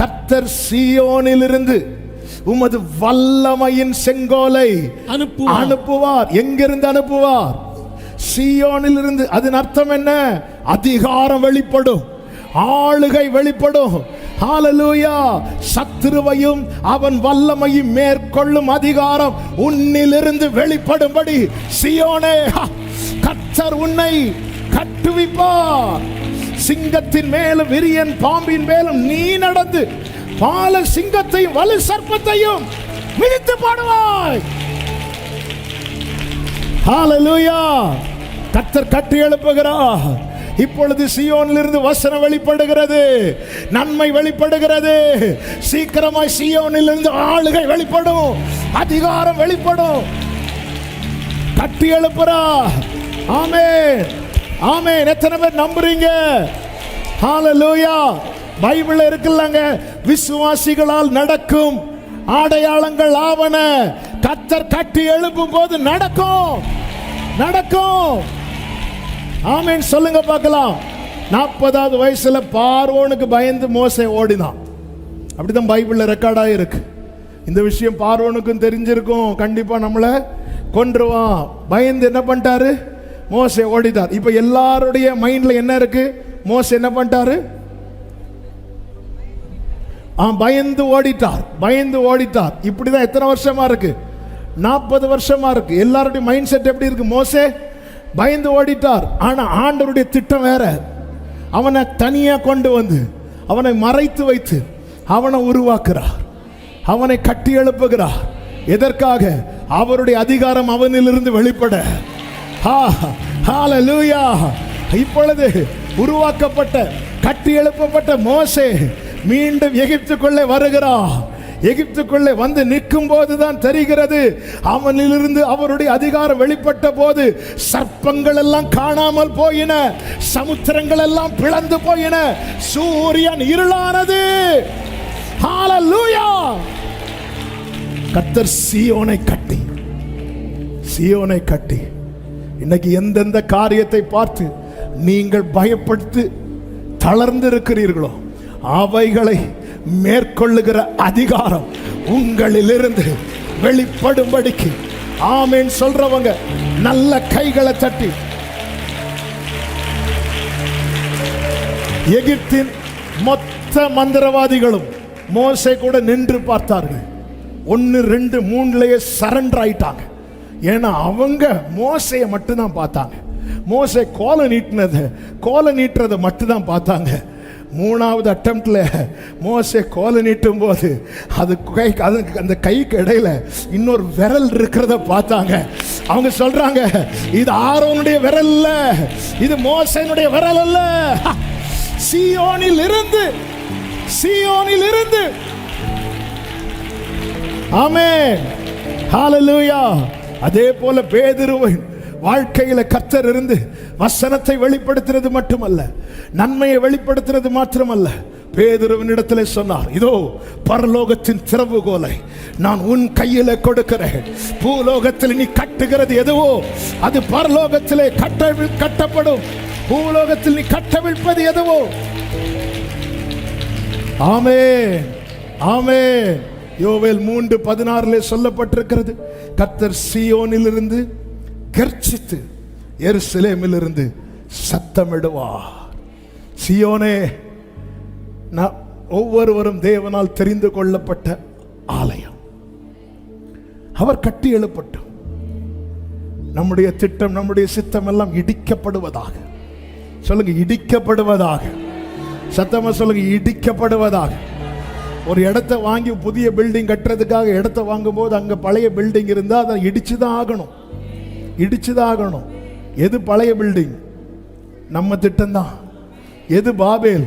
கர்த்தர் சீயோனிலிருந்து உமது வல்லமையின் செங்கோலை அனுப்புவார். எங்கிருந்து அனுப்புவார்? சீயோனிலிருந்து. அதன் அர்த்தம் என்ன? அதிகாரம் வெளிப்படும், ஆளுகை வெளிப்படும். ஹல்லேலூயா. சத்துருவையும் அவன் வல்லமையும் மேற்கொள்ளும் அதிகாரம் உன்னிலிருந்து வெளிப்படும்படி சீயோனே, கர்த்தர் உன்னை கட்டுவிப்பார். சிங்கத்தின் மேலும் விரியன் பாம்பின் மேலும் நீ நடந்து பால சிங்கத்தையும் வலு சர்ப்பத்தையும் மிதித்து பாடுவாய். ஹல்லேலூயா. கர்த்தர் கட்டி எழுப்புகிறார். இப்பொழுது சீயோனிலிருந்து வசனம் வெளிப்படுகிறது, நன்மை வெளிப்படுகிறது. சீக்கிரமாய் சீயோனிலிருந்து ஆளுகை வெளிப்படும், அதிகாரம் வெளிப்படும். கட்டி எழுப்புறா. ஆமென், ஆமென். எத்தனை பேர் நம்புறீங்க? ஹல்லேலூயா. பைபிள் இருக்குல்லங்க, விசுவாசிகளால் நடக்கும் அடையாளங்கள் ஆவன. கர்த்தர் கட்டி எழுப்பும் போது நடக்கும், நடக்கும். ஆமென் சொல்லுங்க பார்க்கலாம். 40வது வயசுல பார்வோனுக்கு பயந்து மோசே ஓடினான். அப்படிதான் பைபிள்ல ரெக்கார்டா இருக்கு. இந்த விஷயம் பார்வோனுக்கும் தெரிஞ்சிருக்கும், கண்டிப்பா நம்மளை கொன்றுவான். பயந்து என்ன பண்ணிட்டாரு? மோசே ஓடிட்டார். இப்ப எல்லாருடைய மைண்ட்ல என்ன இருக்கு? மோசே என்ன பண்ணிட்டாரு? பயந்து ஓடிட்டார், பயந்து ஓடிட்டார். இப்படிதான் எத்தனை வருஷமா இருக்கு? 40 வருஷமா இருக்கு. எல்லாருடைய மைண்ட் செட் எப்படி இருக்கு? மோசே பயந்து ஓடிட்டார். ஆனா ஆண்டவருடைய திட்டம் வேற. அவனை தனியா கொண்டு வந்து அவனை மறைத்து வைத்து அவனை உருவாக்குறார், அவனை கட்டி எழுப்புகிறார். எதற்காக? அவருடைய அதிகாரம் அவனிலிருந்து வெளிப்பட. ஹல்லேலூயா. இப்பொழுது உருவாக்கப்பட்ட கட்டி எழுப்பப்பட்ட மோசே மீண்டும் எகிப்துக்குள்ளே வருகிறார். எகிப்துக்குள்ளே வந்து நிற்கும் போதுதான் தெரிகிறது, அவனிலிருந்து அவருடைய அதிகாரம் வெளிப்பட்ட போது சர்ப்பங்கள் எல்லாம் காணாமல் போயின, சமுத்திரங்கள் எல்லாம் பிளந்து போயின, சூரியன் இருளானது. ஹல்லேலூயா. கர்த்தர் சீயோனை கட்டி, சீயோனை கட்டி. இன்னைக்கு எந்தெந்த காரியத்தை பார்த்து நீங்கள் பயப்பட்டு தளர்ந்து இருக்கிறீர்களோ அவைகளை மேற்கொள்ளுகிற அதிகாரம் உங்களிலிருந்து வெளிப்படும்படிக்கு ஆமென் சொல்றவங்க நல்ல கைகளை தட்டி. எகிப்தின் மொத்த மந்திரவாதிகளும் மோசே கூட நின்று பார்த்தார்கள். 1, 2, 3 சரண்டர் ஆயிட்டாங்க. ஏன்னா அவங்க மோசையை மட்டும்தான் பார்த்தாங்க. மோசே கோலை நீட்டுறதை மட்டும்தான் பார்த்தாங்க. 3வது அட்டம்ப்ட்ல மோசே கோலை நீட்டும் போது அந்த கைக்கு இடையில இன்னொரு விரல் இருக்கிறத பார்த்தாங்க. அவங்க சொல்றாங்க, இது ஆரோனுடைய விரல் இல்ல, இது மோசேனுடைய விரல் அல்ல. சீயோனில் இருந்து ஆமென். ஹல்லேலூயா. அதே போல பேதுருவின் வாழ்க்கையில கர்த்தர் இருந்து வசனத்தை வெளிப்படுத்துறது மட்டுமல்ல, நன்மையை வெளிப்படுத்துறது மாத்திரமல்ல, பேதுருவினிடத்திலே சொன்னார், இதோ பரலோகத்தின் திறவுகோலை நான் உன் கையில கொடுக்கிறேன். பூலோகத்தில் நீ கட்டுகிறது எதுவோ அது பரலோகத்திலே கட்டப்படும், பூலோகத்தில் நீ கட்டவிழ்ப்பது எதுவோ. ஆமென், ஆமென். யோவேல் 3:16 சொல்லப்பட்டிருக்கிறது, கர்த்தர் சீயோனிலிருந்து கர்ச்சித்து எருசலேமிலிருந்து சத்தமிடுவார். சீயோனே, ஒவ்வொருவரும் தேவனால் தெரிந்து கொள்ளப்பட்ட ஆலயம். அவர் கட்டி எழுப்பட்டும். நம்முடைய திட்டம், நம்முடைய சித்தம் எல்லாம் இடிக்கப்படுவதாக. சொல்லுங்க, இடிக்கப்படுவதாக. சத்தமா சொல்லுங்க, இடிக்கப்படுவதாக. ஒரு இடத்தை வாங்கி புதிய பில்டிங் கட்டுறதுக்காக இடத்தை வாங்கும்போது அங்க பழைய பில்டிங் இருந்தா அதை இடிச்சுதான் ஆகணும். எது பழைய பில்டிங்? நம்ம திட்டம்தான். எது பாபேல்?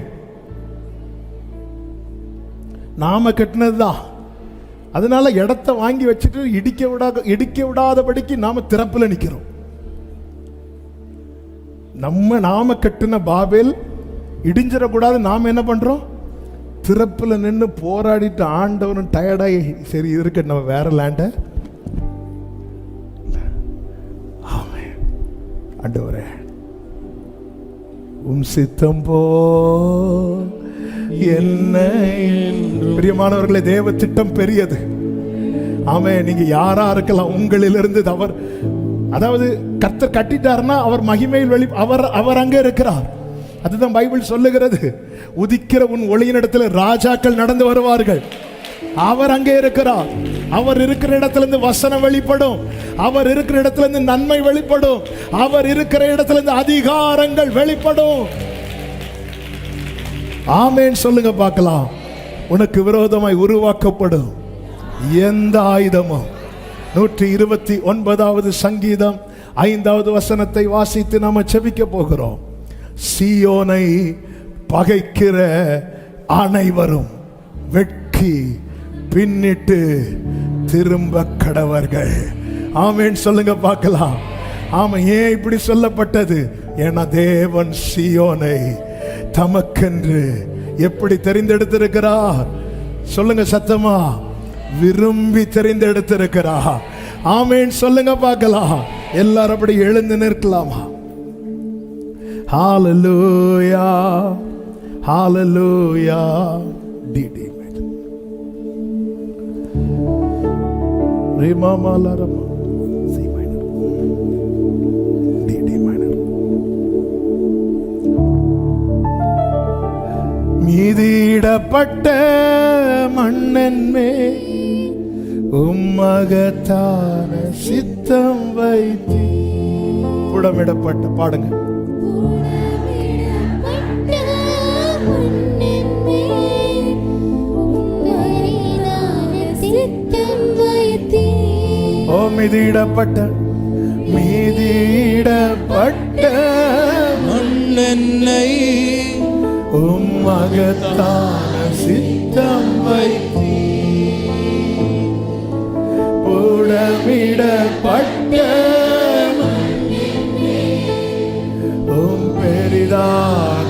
நாம கட்டினதுதான். அதனால இடத்தை வாங்கி வச்சுட்டு இடிக்க விடாதபடிக்கு நாம திறப்புல நிக்கிறோம். நாம கட்டின பாபேல் இடிஞ்சிடக்கூடாது. நாம என்ன பண்றோம்? திறப்புல நின்று போராடிட்டு ஆண்டவரும் டயர்டாகி சரி இருக்கு நம்ம வேற லேண்ட ஆண்டவரே சித்தம் போ என்ன. பிரியமானவர்களே, தேவ திட்டம் பெரியது. ஆமே, நீங்க யாரா இருக்கலாம், உங்களிலிருந்து அவர், அதாவது கர்த்தர் கட்டிட்டாருன்னா அவர் மகிமையில் அவர் அங்கே இருக்கிறார். அதுதான் பைபிள் சொல்லுகிறது. உதிக்கிற உன் ஒளியினிடத்தில் ராஜாக்கள் நடந்து வருவார்கள். அவர் அங்கே இருக்கிறார். அவர் இருக்கிற இடத்திலிருந்து வசனம் வெளிப்படும். அவர் இருக்கிற இடத்திலிருந்து நன்மை வெளிப்படும். அவர் இருக்கிற இடத்திலிருந்து அதிகாரங்கள் வெளிப்படும். ஆமென் சொல்லுங்க பார்க்கலாம். உனக்கு விரோதமாய் உருவாக்கப்படும் எந்த ஆயுதமும். 129வது சங்கீதம் 5வது வசனத்தை வாசித்து நாம செபிக்க போகிறோம். சீயோனை பகைக்கிற அனைவரும் வெட்கி பின்னிட்டு திரும்ப கடவர்கள். ஆமென் சொல்லுங்க பார்க்கலாம். ஆமா, ஏன் இப்படி சொல்லப்பட்டது? ஏன்னா தேவன் சீயோனை தமக்கென்று எப்படி தெரிந்தெடுத்திருக்கிறார்? சொல்லுங்க சத்தமா, விரும்பி தெரிந்தெடுத்திருக்கிறார். ஆமென் சொல்லுங்க பார்க்கலாம். எல்லாரும் அப்படி எழுந்து நிற்கலாமா? ஹalleluya ஹalleluya. டிடி ரே மாமா லரமா சி மைனர் டிடி மைனர். மீதிடப்பட்ட மண்ணென்மே உம்மகத்தான சித்தம் வைத்தி. புடமிடப்பட்ட பாடுங்க. ஓ மீதிடப்பட்ட மண்ணென்னை உம்மகத்தான சித்தம் வைத்தி. புடமிடப்பட்ட உம் பெரிதான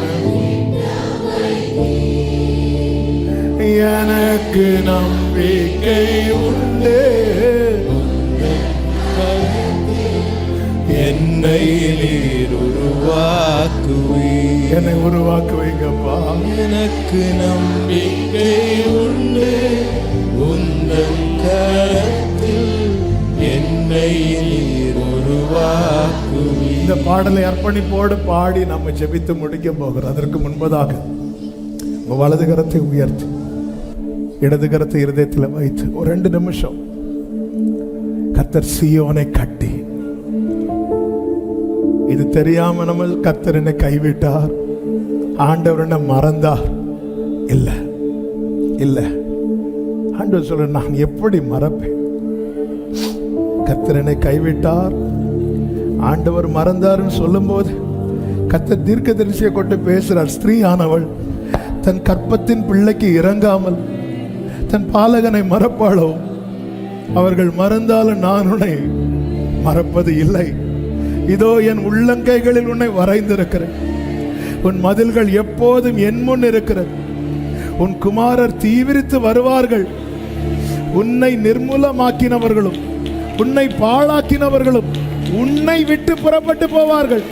எனக்கு நம்பிக்கை உண்டு. என்னை நீர் உருவாக்குவீர். என்னை உருவாக்குவீங்கப்பா. எனக்கு நம்பிக்கை உண்டு. உந்தன் கரத்தில் என்னை நீர் உருவாக்குவீர். இந்த பாடலை அர்ப்பணிப்போடு பாடி நம்ம ஜெபித்து முடிக்க போகிறோம். அதற்கு முன்பதாக வலது கரத்தை உயர்த்தி இடது கரத்தை இருதயத்தில் வைத்து ஒரு 2 நிமிஷம் கர்த்தர் சீயோனை கட்டி, இது தெரியாம நம்ம கர்த்தர் என்னை கைவிட்டார், ஆண்டவர் என்ன மறந்தார், இல்ல இல்ல. ஆண்டவர் சொல்ற, நான் எப்படி மறப்பேன்? கர்த்தர் என்னை கைவிட்டார், ஆண்டவர் மறந்தார்னு சொல்லும் போது கர்த்தர் தீர்க்கதரிசியை கொண்டு பேசுறார். ஸ்திரீ ஆனவள் தன் கற்பத்தின் பிள்ளைக்கு இறங்காமல் தன் பாலகனை மறப்பாளோ? அவர்கள் மறந்தாலும் நான் உன்னை மறப்பது இல்லை. இதோ என் உள்ளங்கைகளில் உன்னை வரைந்திருக்கிறேன். உன் மதில்கள் எப்போதும் என் முன் இருக்கிறது. உன் குமாரர் தீவிரித்து வருவார்கள். உன்னை நிர்மூலமாக்கினவர்களும் உன்னை பாழாக்கினவர்களும் உன்னை விட்டு புறப்பட்டு போவார்கள்.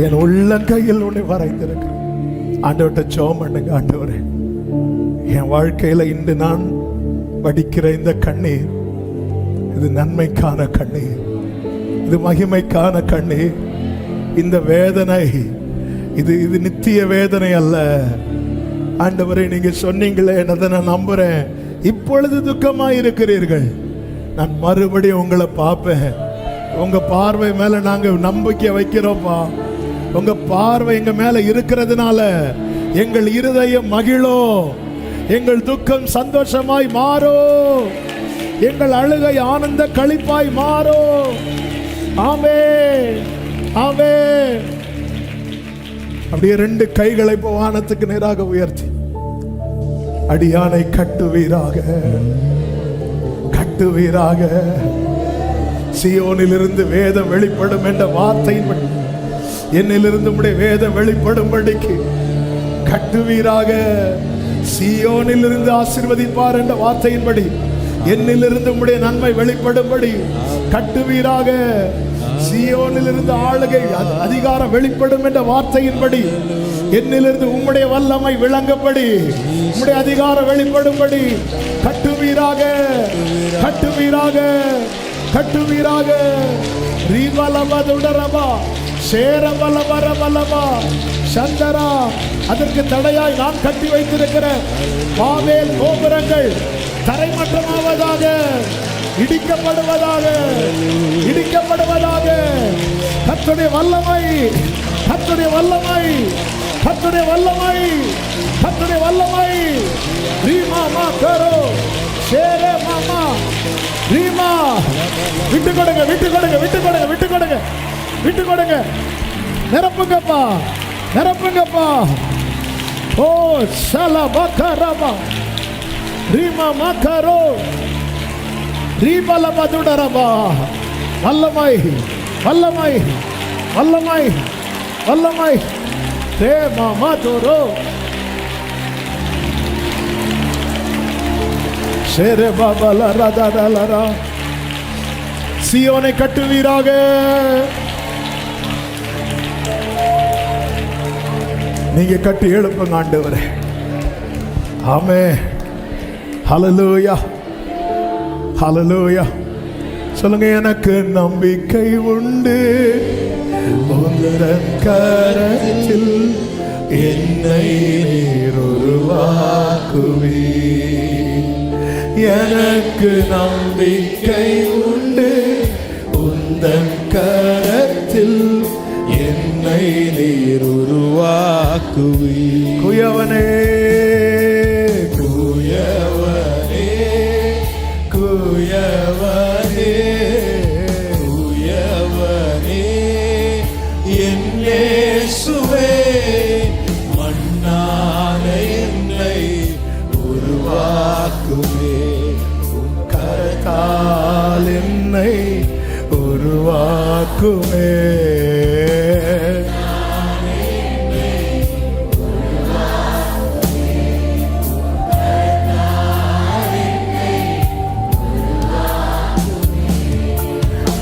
என் உள்ளங்கையில் உன்னை வரைந்திருக்கிறேன். ஆண்டவர்கிட்ட ஜெபம் பண்ணுங்க. ஆண்டவரே, என் வாழ்க்கையில இன்று நான் வடிக்கிற இந்த கண்ணீர், இது நன்மைக்கான கண்ணீர், இது மகிமைக்கான கண்ணீர். இந்த வேதனை இது நித்திய வேதனை அல்ல. ஆண்டவரே, நீங்க சொன்னீங்களே, அதை நான் நம்புறேன். இப்பொழுது துக்கமா இருக்கிறீர்கள், நான் மறுபடியும் உங்களை பார்ப்பேன். உங்க பார்வை மேல நாங்க நம்பிக்கை வைக்கிறோம்ப்பா. உங்க பார்வை எங்க மேல இருக்கிறதுனால எங்கள் இருதயம் மகிழும், எங்கள் துக்கம் சந்தோஷமாய் மாறும், எங்கள் அழுகை ஆனந்த களிப்பாய் மாறும். ஆமென், ஆமென். அப்படியே 2 கைகளை இப்போ வானத்துக்கு நேராக உயர்த்தி அடியானை கட்டுவீராக, கட்டுவீராக. சீயோனிலிருந்து வேதம் வெளிப்படும் என்ற வார்த்தையின்படி என்னிலிருந்து உம்முடைய வேதம் வெளிப்படும்படிக்கு கட்டுவீராக. சீயோனிலிருந்து ஆசீர்வதிப்பார் என்ற வார்த்தையின்படி என்னிலிருந்து உம்முடைய நன்மை வெளிப்படும்படி கட்டுவீராக. சீயோனிலிருந்து ஆளுகை அதிகாரம் வெளிப்படும் என்ற வார்த்தையின்படி என்னிலிருந்து உம்முடைய வல்லமை விளங்கப்படி உம்முடைய அதிகாரம் வெளிப்படும்படி கட்டுவீராக, கட்டுவீராக, கட்டுவீராக. ரீவலபதுடரபா சேரபலபரபலபா சந்தரா. அதற்கு தடையாய் நான் கட்டி வைத்திருக்கிற பாவேல் கோபுரங்கள் தரைமட்டமாவதாக, இடிக்கப்படுவதாக, இடிக்கப்படுவதாக. கர்த்தருடைய வல்லமை, கர்த்தருடைய வல்லமை, கர்த்தருடைய வல்லமை, கர்த்தருடைய வல்லமை. ரீமா மா கரோ ஷேரே மாமா ரீமா. விட்டு கொடுங்க, விட்டு கொடுங்க, விட்டு கொடுங்க, விட்டு கொடுங்க, விட்டு கொடுங்க. நிரப்புங்கப்பா, நிரப்புங்கப்பா. ஓ ஷலபகரபா ரீமா மகரோ ரீபலபதுடரபா. வல்லமை, வல்லமை, வல்லமை, வல்லமை. ரே மாமா தோரோ ஷேரே பாபல ரதடலரா. சீயோனை கட்டுவீராக. நீங்க கட்டி எழுப்புங்க ஆண்டவரே. ஆமென். ஹல்லேலூயா, ஹல்லேலூயா. சொல்லுங்க, எனக்கு நம்பிக்கை உண்டு, உந்தன் கரத்தில் என்னை நீர் உருவாக்குவீர். எனக்கு நம்பிக்கை உண்டு, உந்தன் கரத்தில் என்னை நீர் உருவாக்குவீர். குயவனே, குயவனே, குயவனே, குயவனே, என் இயேசுவே, மண்ணான என்னை உருவாக்குவே. உன் கரத்தால் என்னை உருவாக்குவே.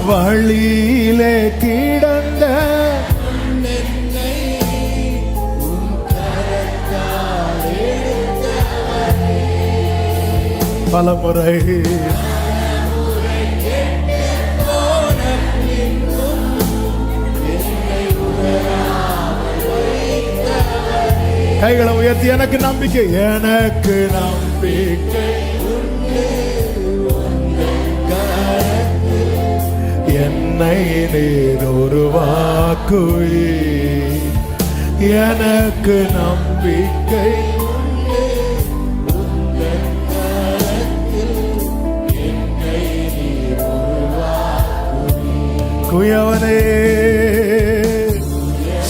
வழியிலே கிடந்த பலமுறை கைகளை உயர்த்தி எனக்கு நம்பிக்கை, எனக்கு நம்பிக்கை என்னை நீர் உருவாக்குவீர். எனக்கு நம்பிக்கை குயவனே.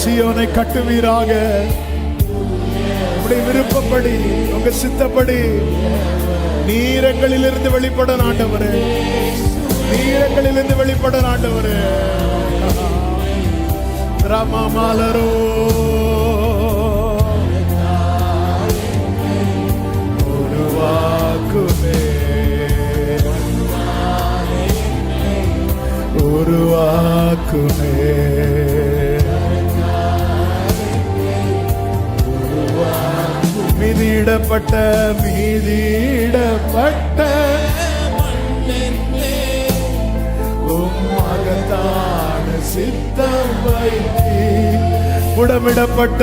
சீயோனை கட்டுவீராக. உடைய விருப்பப்படி, உங்க சித்தப்படி நீரங்களிலிருந்து வெளிப்பட ஆண்டவரே, நீரங்களிலிருந்து வெளிப்பட ஆண்டவரே. ராமமாலரோ உருவாக்குமே, உருவாக்குமே. மீதிடப்பட்ட, மீதிடப்பட்ட மகத்தான சித்தம் வைத்தி உடமிடப்பட்ட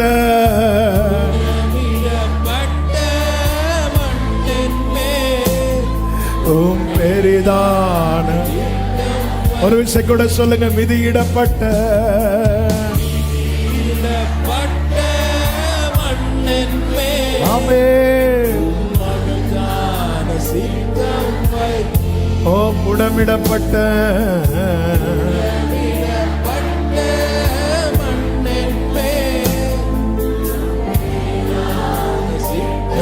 பெரிதான ஒரு விஷயம் கூட சொல்லுங்க, மிதியிடப்பட்ட மண்ணின் மேல் ஆமென். மனுதான சித்தம் வைத்து ஓ புடமிடப்பட்ட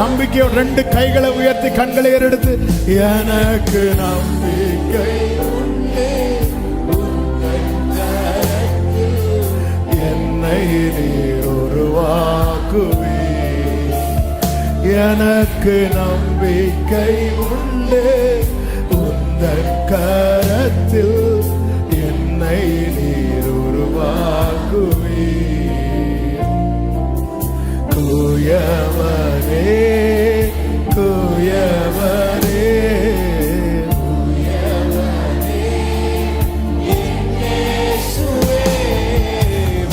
நம்பிக்கையோட ரெண்டு கைகளை உயர்த்தி கண்களை ஏறெடுத்து, எனக்கு நம்பிக்கை உண்டு, என்னை நீர் உருவாக்குவே. எனக்கு நம்பிக்கை உண்டு, உந்தன் கரத்தில் என்னை நீர் உருவாக்குவே. குயவரே குயவரே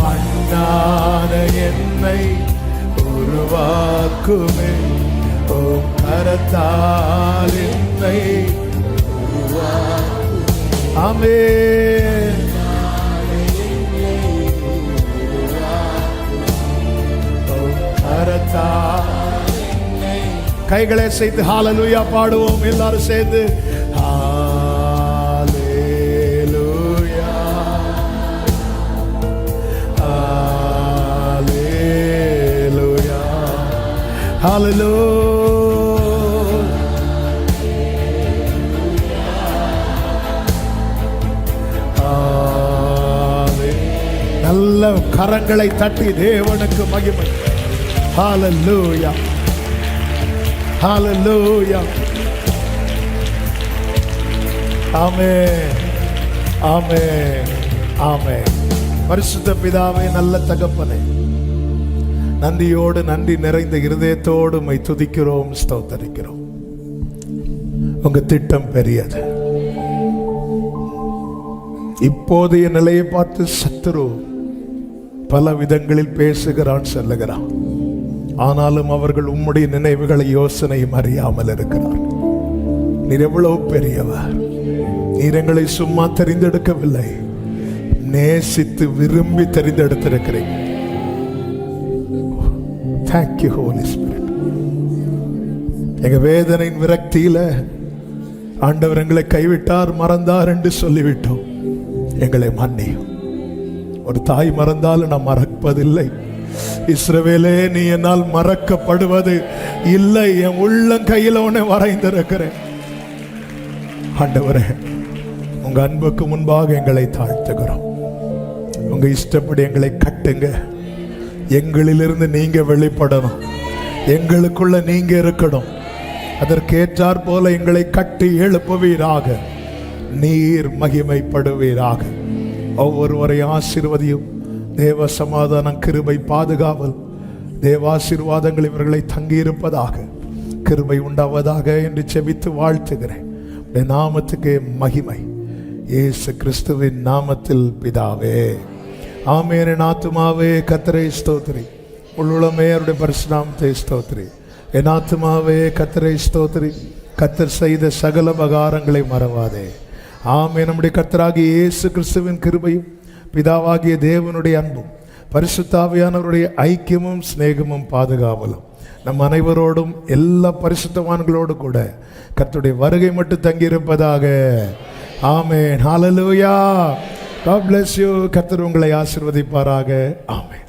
மண்ணான என்னை உருவாக்குமே, உம் கரத்தால் என்னை ஆமென். கைகளை செய்து ஹalleluya பாடுவோம் எல்லாரும் சேர்ந்து. ஹalleluya ஹalleluya ஹalleluya. நல்ல கரங்களை தட்டி தேவனுக்கு மகிமை. ஹalleluya ஹalleluya ஆமென் ஆமென் ஆமென். பரிசுத்த பிதாவே, நல்ல தகப்பனே, நன்றியோடு நன்றி நிறைந்த இருதயத்தோடு உம்மை துதிக்கிறோம், ஸ்தோத்தரிக்கிறோம். உங்க திட்டம் பெரியது. இப்போதைய நிலையை பார்த்து சத்துரு பல விதங்களில் பேசுகிறான், சொல்லுகிறான். ஆனாலும் அவர்கள் உம்முடைய நினைவுகளை யோசனையும் அறியாமல் இருக்கிறார். நீர் எவ்வளவு பெரியவர். நீர் எங்களை சும்மா தெரிந்தெடுக்கவில்லை, நேசித்து விரும்பி தெரிந்தெடுத்திருக்கிறீங்க. Thank you, Holy Spirit. எங்க வேதனையின் விரக்தியில ஆண்டவர் எங்களை கைவிட்டார், மறந்தார் என்று சொல்லிவிட்டோம். எங்களை மன்னியும். ஒரு தாய் மறந்தாலும் நான் மறப்பதில்லை. இஸ்ரவேலே, நீ என்னால் மறக்கப்படுவது இல்லை. என் உள்ளங்கையில் உன்னை வரைந்திருக்கிறேன். ஆண்டவரே, உங்க அன்புக்கு முன்பாக எங்களை தாழ்த்துகிறோம். உங்க இஷ்டப்படி எங்களை கட்டுங்க. எங்களிலிருந்து நீங்க வெளிப்படணும், எங்களுக்குள்ள நீங்க இருக்கணும். அதற்கேற்றாற் போல எங்களை கட்டி எழுப்புவீராக. நீர் மகிமைப்படுவீராக. ஒவ்வொருவரை ஆசீர்வதியும். தேவ சமாதானம், கிருபை, பாதுகாவல், தேவாசீர்வாதங்கள் இவர்களை தங்கியிருப்பதாக, கிருபை உண்டாவதாக என்று செபித்து வாழ்த்துகிறேன். நாமத்துக்கு மகிமை, இயேசு கிறிஸ்துவின் நாமத்தில் பிதாவே, ஆமென். என் ஆத்துமாவே கர்த்தரை ஸ்தோத்திரி, உள்ளுளமே அவருடைய பரிசுநாமத்தை ஸ்தோத்திரி. என் ஆத்துமாவே கர்த்தரை ஸ்தோத்திரி, கர்த்தர் செய்த சகல உபகாரங்களை மறவாதே. ஆமென். நம்முடைய கர்த்தராகிய இயேசு கிறிஸ்துவின் கிருபையும், பிதாவாகிய தேவனுடைய அன்பும், பரிசுத்த ஆவியானவருடைய ஐக்கியமும் சிநேகமும் பாதுகாவலும் நம் அனைவரோடும், எல்லா பரிசுத்தவான்களோடு கூட கர்த்தருடைய வருகை மட்டும் தங்கியிருப்பதாக. ஆமென். ஹalleluya. God bless you. கர்த்தர் உங்களை ஆசீர்வதிப்பாராக. ஆமென்.